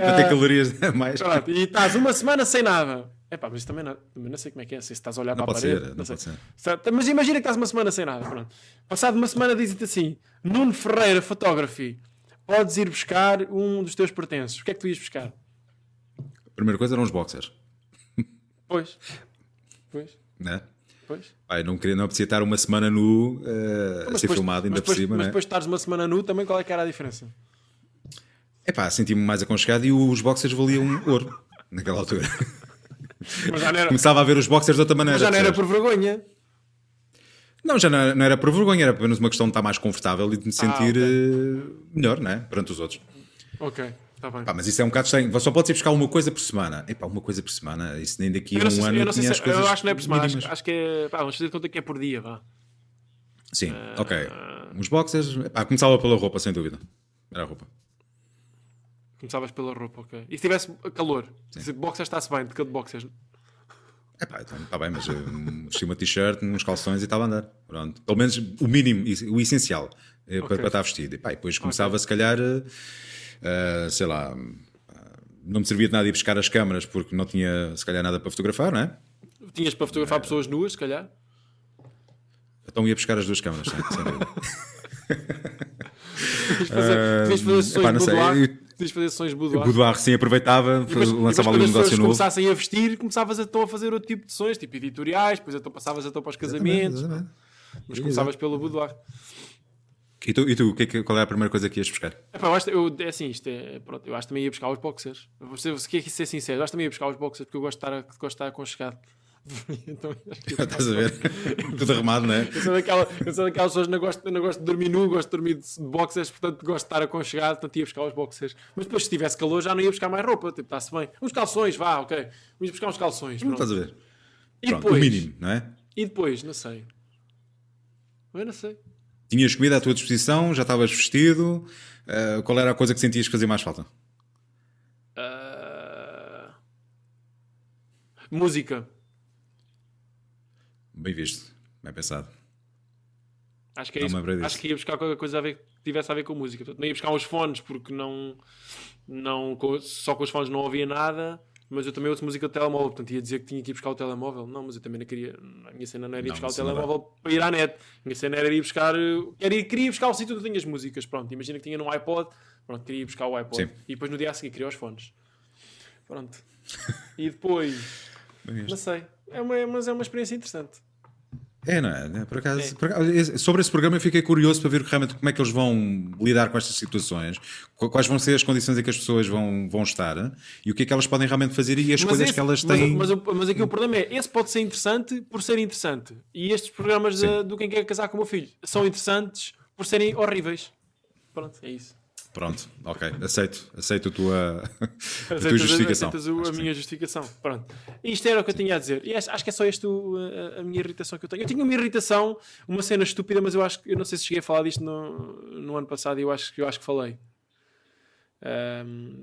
[SPEAKER 1] Para ter calorias a mais.
[SPEAKER 2] Pronto, e estás uma semana sem nada. Mas também não sei como é que é. Se estás a olhar
[SPEAKER 1] não
[SPEAKER 2] para a parede.
[SPEAKER 1] Não pode ser.
[SPEAKER 2] Mas imagina que estás uma semana sem nada. Pronto. Passado uma semana dizem-te assim: Nuno Ferreira Photography, podes ir buscar um dos teus pertences. O que é que tu ias buscar?
[SPEAKER 1] A primeira coisa eram os boxers.
[SPEAKER 2] Pois.
[SPEAKER 1] Né?
[SPEAKER 2] Pois.
[SPEAKER 1] Não apetecia estar uma semana nu a ser filmado ainda por cima.
[SPEAKER 2] Mas depois de estares uma semana nu, também qual é que era a diferença?
[SPEAKER 1] Senti-me mais aconchegado e os boxers valiam ouro naquela altura.
[SPEAKER 2] Mas já não era...
[SPEAKER 1] Começava a ver os boxers de outra maneira.
[SPEAKER 2] Mas já não era por vergonha.
[SPEAKER 1] Não, já não era por vergonha, era apenas uma questão de estar mais confortável e de me sentir melhor, não é? Perante os outros.
[SPEAKER 2] Ok. Tá bem.
[SPEAKER 1] Mas isso é um bocado estranho. Só podes ir buscar uma coisa por semana. Uma coisa por semana. Isso nem daqui a um ano.
[SPEAKER 2] Eu acho que não é por semana. Acho que é. Vamos fazer de conta que é por dia. Vá.
[SPEAKER 1] Sim, ok. Os boxers. Começava pela roupa, sem dúvida. Era a roupa.
[SPEAKER 2] Começavas pela roupa, ok. E se tivesse calor? Sim. Se boxers está-se bem, de boxers.
[SPEAKER 1] Então, está bem, mas vesti uma t-shirt, uns calções e estava a andar. Pronto. Pelo menos o mínimo, o essencial para estar vestido. E depois começava, se calhar. Sei lá, não me servia de nada ir buscar as câmaras porque não tinha, se calhar, nada para fotografar, não é?
[SPEAKER 2] Tinhas para fotografar pessoas nuas, se calhar?
[SPEAKER 1] Então ia buscar as duas câmaras, sem dúvida.
[SPEAKER 2] Devias fazer sessões de modelagem. podias fazer sessões de
[SPEAKER 1] O
[SPEAKER 2] boudoir.
[SPEAKER 1] Boudoir sim aproveitava, lançava ali um
[SPEAKER 2] quando as pessoas
[SPEAKER 1] negócio novo.
[SPEAKER 2] começassem a vestir, começavas então a fazer outro tipo de sessões, tipo editoriais, depois então passavas então para os casamentos,
[SPEAKER 1] Exatamente.
[SPEAKER 2] mas começavas pelo boudoir.
[SPEAKER 1] E tu qual é a primeira coisa que ias buscar?
[SPEAKER 2] Epá, é assim, pronto, eu acho que também ia buscar os boxers. Se quer ser sincero, eu acho que também ia buscar os boxers porque eu gosto de estar aconchegado. Então,
[SPEAKER 1] Estás a ver? Tudo arrumado, não é?
[SPEAKER 2] eu sou daquelas pessoas que não gosto de dormir nu, gosto de dormir de boxers, portanto gosto de estar aconchegado, portanto ia buscar os boxers. Mas depois, se tivesse calor, já não ia buscar mais roupa, tipo, está-se bem. Uns calções, vá, ok. Vamos buscar uns calções.
[SPEAKER 1] Não
[SPEAKER 2] Pronto.
[SPEAKER 1] estás a ver?
[SPEAKER 2] E
[SPEAKER 1] Pronto,
[SPEAKER 2] depois,
[SPEAKER 1] o mínimo, não é?
[SPEAKER 2] e depois, não sei. Eu não sei.
[SPEAKER 1] Tinhas comida à tua disposição, já estavas vestido. Qual era a coisa que sentias que fazia mais falta?
[SPEAKER 2] Música.
[SPEAKER 1] Bem visto, bem pensado.
[SPEAKER 2] Acho que é
[SPEAKER 1] Não
[SPEAKER 2] isso.
[SPEAKER 1] me lembrei disso.
[SPEAKER 2] Acho que ia buscar qualquer coisa a ver, que tivesse a ver com música. Portanto, não ia buscar uns fones porque só com os fones não ouvia nada. Mas eu também ouço música do telemóvel, portanto ia dizer que tinha que ir buscar o telemóvel. Não, mas eu também não queria. A minha cena não era ir buscar o
[SPEAKER 1] isso não dá.
[SPEAKER 2] telemóvel para ir à net. A minha cena era ir buscar. Queria ir buscar o sítio onde tinha as músicas. Pronto, imagina que tinha num iPod. Pronto, queria ir buscar o iPod.
[SPEAKER 1] Sim.
[SPEAKER 2] E depois no dia a seguir queria os fones. Pronto. E depois.
[SPEAKER 1] Bem visto.
[SPEAKER 2] Não sei. Mas é uma experiência interessante.
[SPEAKER 1] Não é? Por acaso, sobre esse programa eu fiquei curioso para ver realmente como é que eles vão lidar com estas situações, quais vão ser as condições em que as pessoas vão estar e o que é que elas podem realmente fazer e as escolhas que elas têm.
[SPEAKER 2] Mas aqui o problema é, esse pode ser interessante por ser interessante. E estes programas do Quem Quer Casar com o Meu Filho são interessantes por serem horríveis. Pronto, é isso.
[SPEAKER 1] Pronto, ok, aceito a tua justificação.
[SPEAKER 2] Aceitas a minha justificação. Pronto. Isto era o que eu tinha a dizer. E acho que é só esta a minha irritação que eu tenho. Eu tinha uma irritação, uma cena estúpida, mas eu não sei se cheguei a falar disto no ano passado e eu acho que falei.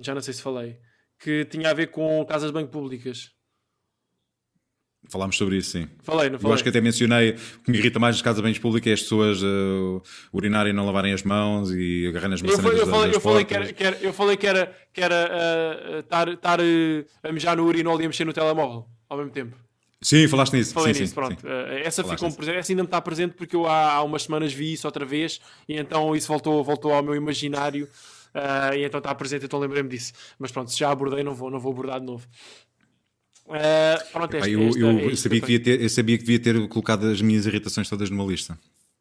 [SPEAKER 2] Já não sei se falei. Que tinha a ver com casas de banho públicas.
[SPEAKER 1] Falámos sobre isso, sim.
[SPEAKER 2] Falei, não falei?
[SPEAKER 1] Eu acho que até mencionei o que me irrita mais nas casas de banhos públicas é as pessoas urinarem e não lavarem as mãos e agarrarem as maçanetas das portas.
[SPEAKER 2] Eu falei que era estar a mijar no urinol e a mexer no telemóvel ao mesmo tempo.
[SPEAKER 1] Sim, falaste nisso.
[SPEAKER 2] Falei
[SPEAKER 1] sim,
[SPEAKER 2] nisso, pronto.
[SPEAKER 1] Sim.
[SPEAKER 2] Essa ficou presente, essa ainda me está presente porque eu há umas semanas vi isso outra vez e então isso voltou ao meu imaginário e então está presente, então lembrei-me disso. Mas pronto, se já abordei, não vou abordar de novo. Pronto,
[SPEAKER 1] eu sabia que devia ter colocado as minhas irritações todas numa lista.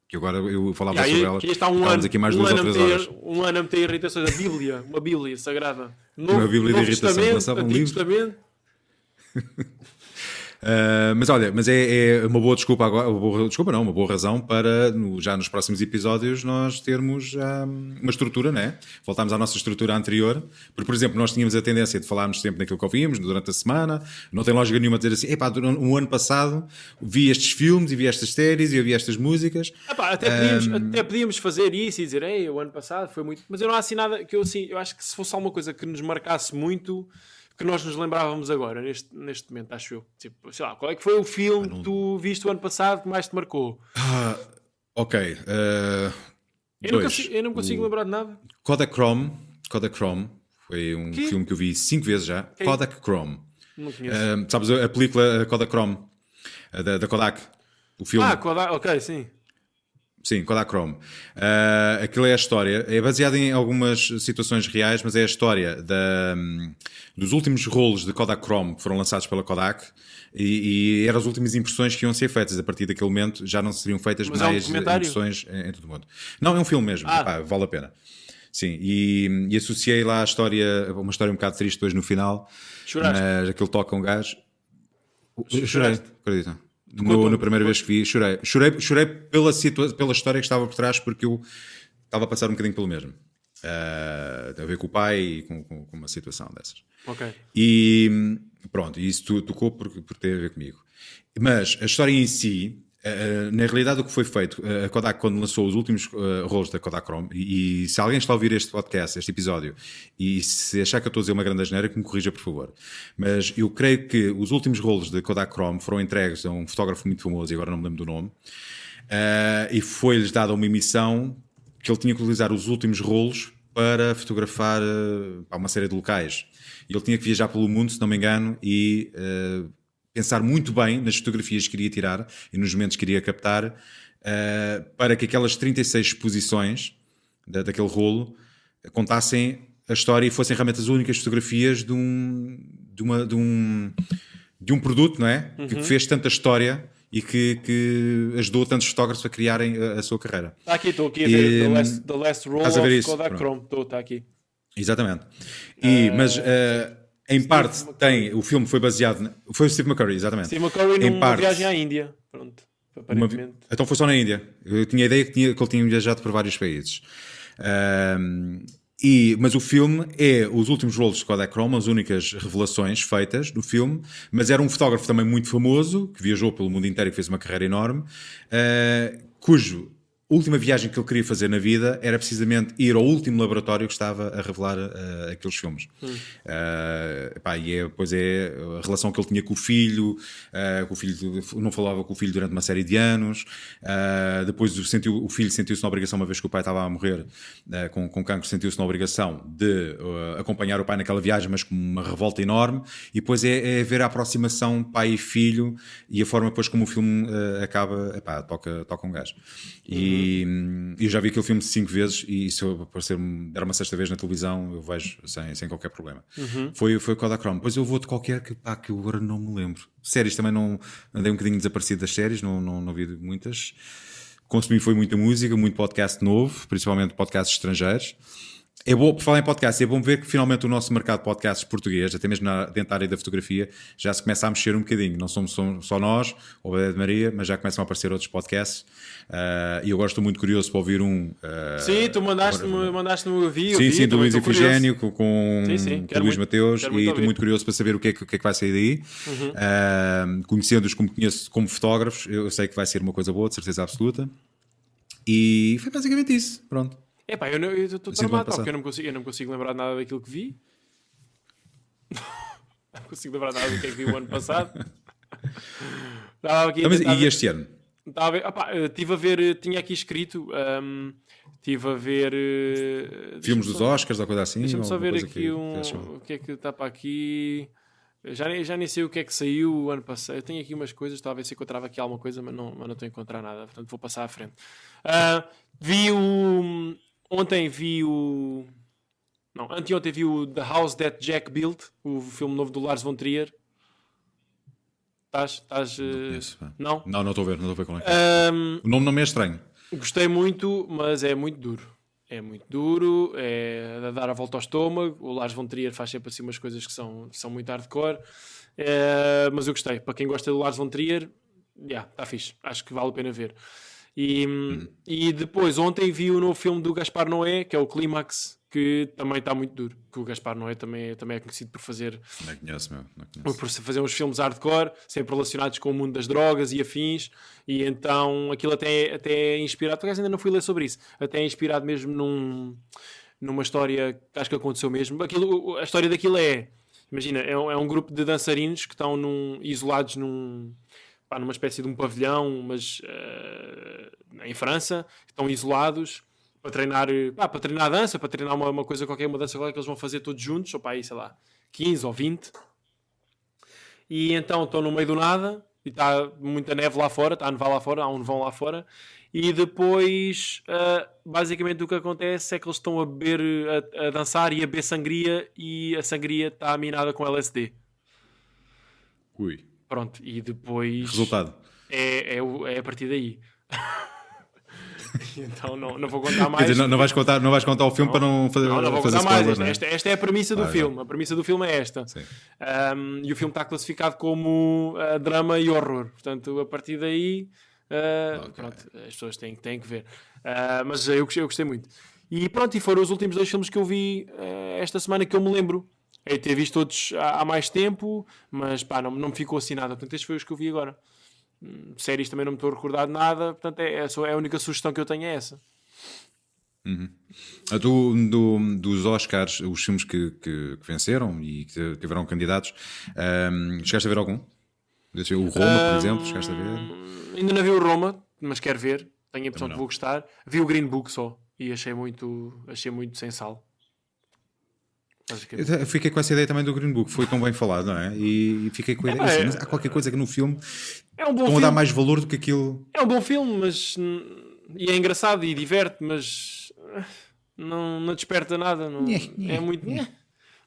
[SPEAKER 1] Que agora eu falava sobre elas. Estávamos aqui mais 2 ou 3 horas.
[SPEAKER 2] Um ano a meter irritações. A Bíblia, uma Bíblia sagrada.
[SPEAKER 1] Uma Bíblia de irritação. Lançava um livro. Mas olha, é uma boa desculpa agora, uma boa razão para já nos próximos episódios nós termos uma estrutura, né? Voltarmos à nossa estrutura anterior, porque por exemplo nós tínhamos a tendência de falarmos sempre naquilo que ouvíamos durante a semana, não tem lógica nenhuma dizer assim, durante um ano passado vi estes filmes e vi estas séries e ouvi estas músicas.
[SPEAKER 2] Até podíamos fazer isso e dizer, o ano passado foi muito, mas eu não há assim nada que eu acho que se fosse alguma coisa que nos marcasse muito, que nós nos lembrávamos agora, neste momento, acho eu. Tipo, sei lá, qual é que foi o filme que tu viste o ano passado que mais te marcou?
[SPEAKER 1] Ok.
[SPEAKER 2] Eu não consigo lembrar de nada.
[SPEAKER 1] Kodachrome foi um filme que eu vi 5 vezes já. Kodachrome.
[SPEAKER 2] Não conheço.
[SPEAKER 1] Sabes a película Kodachrome? Da Kodak. O filme.
[SPEAKER 2] Kodak, ok, sim.
[SPEAKER 1] Sim, Kodachrome. Aquilo é a história, é baseado em algumas situações reais, mas é a história dos últimos rolos de Kodachrome que foram lançados pela Kodak e eram as últimas impressões que iam ser feitas. A partir daquele momento já não seriam feitas mais impressões em todo o mundo. Não, é um filme mesmo, vale a pena. Sim, e associei lá uma história um bocado triste hoje no final.
[SPEAKER 2] Choraste?
[SPEAKER 1] Mas aquilo toca um gajo. Chorei, acredita. Na primeira vez que vi, chorei pela história que estava por trás, porque eu estava a passar um bocadinho pelo mesmo. A ver com o pai e com uma situação dessas.
[SPEAKER 2] Ok.
[SPEAKER 1] E pronto, isso tocou porque tem a ver comigo. Mas a história em si, na realidade o que foi feito, a Kodak quando lançou os últimos rolos da Kodachrome, e se alguém está a ouvir este podcast, este episódio, e se achar que eu estou a dizer uma grande asneira, que me corrija por favor, mas eu creio que os últimos rolos da Kodachrome foram entregues a um fotógrafo muito famoso, e agora não me lembro do nome, e foi-lhes dada uma missão que ele tinha que utilizar os últimos rolos para fotografar uma série de locais. E ele tinha que viajar pelo mundo, se não me engano, e pensar muito bem nas fotografias que queria tirar e nos momentos que queria captar para que aquelas 36 exposições daquele rolo contassem a história e fossem realmente as únicas fotografias de um produto, não é? Que fez tanta história e que ajudou tantos fotógrafos a criarem a sua carreira.
[SPEAKER 2] Está aqui, estou aqui a ver The Last Roll
[SPEAKER 1] estás a ver
[SPEAKER 2] of
[SPEAKER 1] isso?
[SPEAKER 2] Kodachrome. Está aqui.
[SPEAKER 1] Exatamente. Mas em parte o filme foi baseado... Foi o Steve McCurry, exatamente.
[SPEAKER 2] Steve McCurry numa viagem à Índia. Pronto, aparentemente.
[SPEAKER 1] Então foi só na Índia. Eu tinha a ideia que ele tinha viajado por vários países. Mas o filme é os últimos rolos de Kodachrome, as únicas revelações feitas no filme, mas era um fotógrafo também muito famoso, que viajou pelo mundo inteiro e que fez uma carreira enorme, cujo última viagem que ele queria fazer na vida era precisamente ir ao último laboratório que estava a revelar aqueles filmes. Depois é a relação que ele tinha com o filho não falava com o filho durante uma série de anos, depois o filho sentiu-se na obrigação, uma vez que o pai estava a morrer com cancro, sentiu-se na obrigação de acompanhar o pai naquela viagem, mas com uma revolta enorme, e depois é ver a aproximação pai e filho e a forma depois como o filme acaba, toca um gajo. E eu já vi aquele filme 5 vezes, e se eu der uma sexta vez na televisão eu vejo sem qualquer problema. Foi o Kodachrome. Depois eu vou de qualquer que eu agora não me lembro. Séries também não andei um bocadinho desaparecido das séries, não vi muitas. Consumi foi muita música, muito podcast novo, principalmente podcasts estrangeiros. É bom, por falar em podcast, é bom ver que finalmente o nosso mercado de podcasts português, até mesmo dentro da área da fotografia, já se começa a mexer um bocadinho. Não somos só nós, ou a Badé de Maria, mas já começam a aparecer outros podcasts. E eu estou muito curioso para ouvir um.
[SPEAKER 2] Sim, tu mandaste-me ouvir.
[SPEAKER 1] Sim, do Luís Efigénio, com o Luís Mateus, e estou muito curioso para saber o que é que vai sair daí. Conhecendo-os como conheço como fotógrafos, eu sei que vai ser uma coisa boa, de certeza absoluta. E foi basicamente isso. Pronto.
[SPEAKER 2] Eu estou tramado, porque eu não consigo lembrar nada daquilo que vi. Não consigo lembrar nada do que é que vi o ano passado.
[SPEAKER 1] E este ano?
[SPEAKER 2] Estive a ver, tinha aqui escrito, estive a ver...
[SPEAKER 1] filmes dos Oscars ou coisa assim?
[SPEAKER 2] Deixa-me só ver aqui o que é que está para aqui... Já nem sei o que é que saiu o ano passado. Eu tenho aqui umas coisas, talvez se encontrava aqui alguma coisa, mas não estou a encontrar nada, portanto vou passar à frente. Anteontem vi o The House That Jack Built, o filme novo do Lars von Trier. Estás? Não?
[SPEAKER 1] Não estou a ver qual é. O nome não me é estranho.
[SPEAKER 2] Gostei muito, mas é muito duro. É muito duro, é a dar a volta ao estômago. O Lars von Trier faz sempre assim umas coisas que são muito hardcore. Mas eu gostei. Para quem gosta do Lars von Trier, está fixe. Acho que vale a pena ver. E depois, ontem vi o novo filme do Gaspar Noé, que é o Clímax, que também está muito duro. Que o Gaspar Noé também é conhecido por fazer...
[SPEAKER 1] Não conheço.
[SPEAKER 2] Por fazer uns filmes hardcore, sempre relacionados com o mundo das drogas e afins. E então, aquilo até é inspirado... Por acaso ainda não fui ler sobre isso. Até é inspirado mesmo numa história que acho que aconteceu mesmo. A história daquilo é... Imagina, é um grupo de dançarinos que estão isolados numa espécie de um pavilhão, mas em França, estão isolados para treinar dança, para treinar uma coisa qualquer, uma dança qualquer que eles vão fazer todos juntos, ou aí, sei lá, 15 ou 20. E então estão no meio do nada, e está muita neve lá fora, está a nevar lá fora, há um nevão lá fora, e depois, basicamente o que acontece é que eles estão a beber, a dançar e a beber sangria, e a sangria está minada com LSD.
[SPEAKER 1] Ui.
[SPEAKER 2] Pronto, e depois...
[SPEAKER 1] Resultado?
[SPEAKER 2] É a partir daí. Então não vou contar mais.
[SPEAKER 1] Quer dizer, não vais contar o filme para não fazer
[SPEAKER 2] Não vou
[SPEAKER 1] fazer
[SPEAKER 2] contar
[SPEAKER 1] spoilers,
[SPEAKER 2] mais.
[SPEAKER 1] Né?
[SPEAKER 2] Esta é a premissa do filme. A premissa do filme é esta. E o filme está classificado como drama e horror. Portanto, a partir daí... Pronto, as pessoas têm que ver. Mas eu gostei muito. E pronto, e foram os últimos 2 filmes que eu vi esta semana que eu me lembro. Eu ter visto todos há mais tempo, mas não me ficou assim nada. Portanto, estes foi os que eu vi agora. Séries também não me estou a recordar de nada. Portanto, a única sugestão que eu tenho é essa.
[SPEAKER 1] Dos Oscars, os filmes que venceram e que tiveram candidatos, chegaste a ver algum? O Roma, por exemplo, chegaste a ver?
[SPEAKER 2] Ainda não vi o Roma, mas quero ver. Tenho a impressão que vou gostar. Vi o Green Book só e achei muito sem sal.
[SPEAKER 1] Eu fiquei com essa ideia também do Green Book, foi tão bem falado, não é? E fiquei com a ideia, mas há qualquer coisa que no filme estão a dar mais valor do que aquilo.
[SPEAKER 2] É um bom filme, mas e é engraçado e diverte, mas não desperta nada. Não, é muito.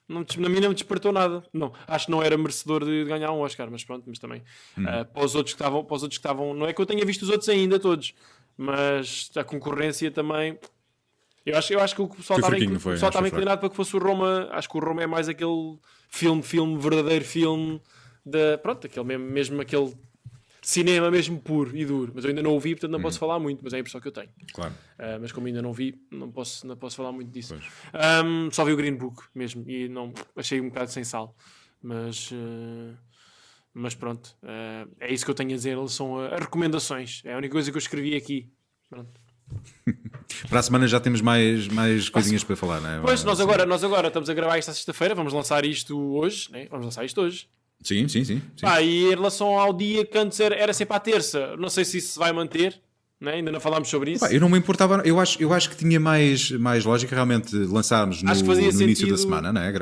[SPEAKER 2] Não, a mim não me despertou nada. Não, acho que não era merecedor de ganhar um Oscar, mas pronto, mas também para os outros que estavam, não é que eu tenha visto os outros ainda todos, mas a concorrência também. Eu acho que o pessoal estava inclinado para que fosse o Roma. Acho que o Roma é mais aquele verdadeiro filme pronto, aquele mesmo aquele cinema mesmo puro e duro, mas eu ainda não o vi, portanto não posso falar muito, mas é a impressão que eu tenho.
[SPEAKER 1] Claro.
[SPEAKER 2] Mas como ainda não vi, não posso falar muito disso. Só vi o Green Book mesmo e não achei um bocado sem sal, mas pronto, é isso que eu tenho a dizer. Eles são as recomendações, é a única coisa que eu escrevi aqui. Pronto.
[SPEAKER 1] Para a semana já temos mais coisinhas para falar, não é?
[SPEAKER 2] Pois, nós agora estamos a gravar esta sexta-feira, vamos lançar isto hoje, né? Vamos lançar isto hoje.
[SPEAKER 1] Sim.
[SPEAKER 2] E em relação ao dia que antes era sempre à terça, não sei se isso se vai manter, né? Ainda não falámos sobre isso.
[SPEAKER 1] Eu não me importava, eu acho que tinha mais lógica realmente lançarmos no início da semana, não é?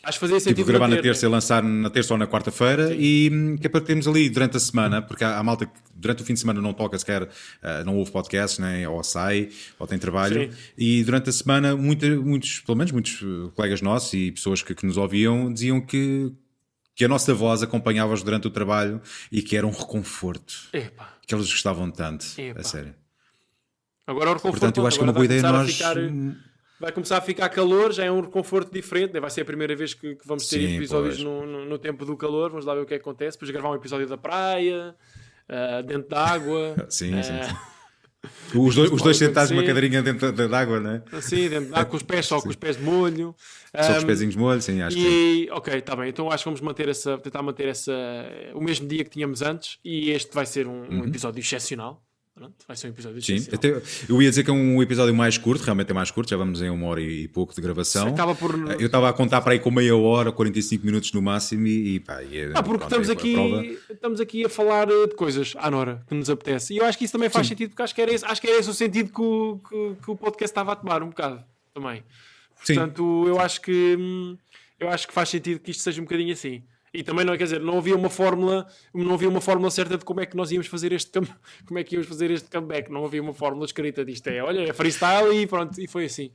[SPEAKER 2] Acho que fazia sentido
[SPEAKER 1] tipo, gravar na terça e lançar na terça ou na quarta-feira, e que é para termos ali durante a semana, porque há malta que durante o fim de semana não toca sequer, não ouve podcast, né? Ou sai, ou tem trabalho. Sim. E durante a semana muitos colegas nossos e pessoas que nos ouviam diziam que a nossa voz acompanhava-os durante o trabalho e que era um reconforto.
[SPEAKER 2] Epa.
[SPEAKER 1] Que eles gostavam tanto, a sério.
[SPEAKER 2] Agora o reconforto.
[SPEAKER 1] Portanto, eu acho que é uma boa ideia nós...
[SPEAKER 2] Vai começar a ficar calor, já é um reconforto diferente. Vai ser a primeira vez que vamos ter episódios no tempo do calor. Vamos lá ver o que é que acontece. Depois gravar um episódio da praia, dentro da água.
[SPEAKER 1] Sim. Os dois sentados numa cadeirinha dentro da água, não é?
[SPEAKER 2] Sim, dentro da água, com os pés só com os pés de molho.
[SPEAKER 1] Só com os pezinhos de molho, sim, acho que.
[SPEAKER 2] Ok, está bem. Então acho que vamos tentar manter o mesmo dia que tínhamos antes. E este vai ser um episódio excepcional. Pronto, vai ser um episódio excepcional.
[SPEAKER 1] Sim, eu ia dizer que é um episódio mais curto, realmente é mais curto, já vamos em 1 hora e pouco de gravação. Eu estava a contar para aí com meia hora, 45 minutos no máximo
[SPEAKER 2] porque estamos aqui a falar de coisas à Nora, que nos apetece. E eu acho que isso também faz sentido, porque acho que era esse o sentido que o podcast estava a tomar um bocado também. Portanto, eu acho que faz sentido que isto seja um bocadinho assim. E também não havia uma fórmula certa de como é que nós íamos fazer este comeback. Não havia uma fórmula escrita disto. É freestyle e pronto, e foi assim.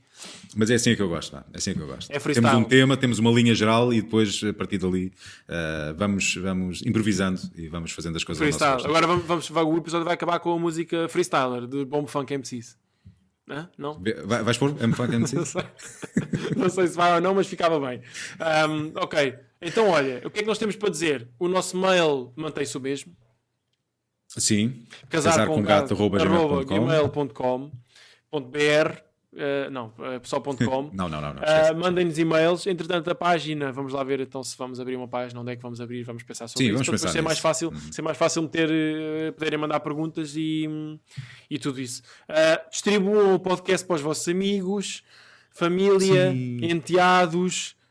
[SPEAKER 1] Mas é assim que eu gosto, é assim que eu gosto.
[SPEAKER 2] É freestyle.
[SPEAKER 1] Temos um tema, temos uma linha geral e depois a partir dali vamos improvisando e vamos fazendo as coisas.
[SPEAKER 2] Freestyle. Agora o episódio vai acabar com a música Freestyler de Bomb Funk MCs. Não?
[SPEAKER 1] Vais pôr Funk MCs?
[SPEAKER 2] Não sei se vai ou não, mas ficava bem. Ok. Então, olha, o que é que nós temos para dizer? O nosso mail mantém-se o mesmo.
[SPEAKER 1] Sim. casarcomgato@gmail.com.br só.com. Não.
[SPEAKER 2] Mandem-nos e-mails. Entretanto, a página, vamos lá ver então se vamos abrir uma página, onde é que vamos abrir, vamos pensar sobre isso. Para ser mais fácil poderem mandar perguntas e tudo isso. Distribuam o podcast para os vossos amigos, família, enteados.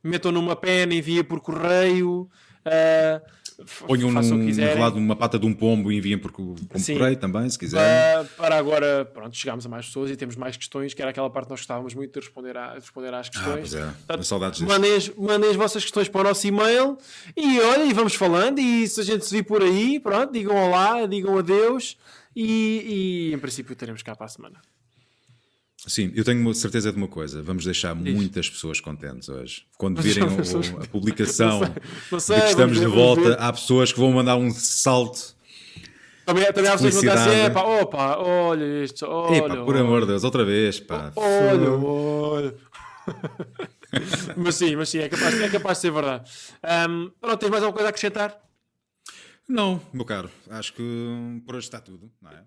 [SPEAKER 2] Metam numa pena, enviem por correio,
[SPEAKER 1] ponham lado uma pata de um pombo e enviem por correio também, se quiserem.
[SPEAKER 2] Para agora, pronto, chegámos a mais pessoas e temos mais questões, que era aquela parte que nós gostávamos muito de responder às questões.
[SPEAKER 1] Saudades disso.
[SPEAKER 2] Mandem as vossas questões para o nosso e-mail e olha, e vamos falando, e se a gente se vir por aí, pronto, digam olá, digam adeus e em princípio teremos cá para a semana.
[SPEAKER 1] Sim, eu tenho certeza de uma coisa, vamos deixar muitas pessoas contentes hoje. Quando virem a publicação de que estamos de volta, há pessoas que vão mandar um salto.
[SPEAKER 2] Também há pessoas que vão dizer assim, olha isto, olha.
[SPEAKER 1] Por amor de Deus, outra vez, pá.
[SPEAKER 2] Olha. mas sim, é capaz de ser verdade. Pronto, tens mais alguma coisa a acrescentar?
[SPEAKER 1] Não, meu caro, acho que por hoje está tudo, não é?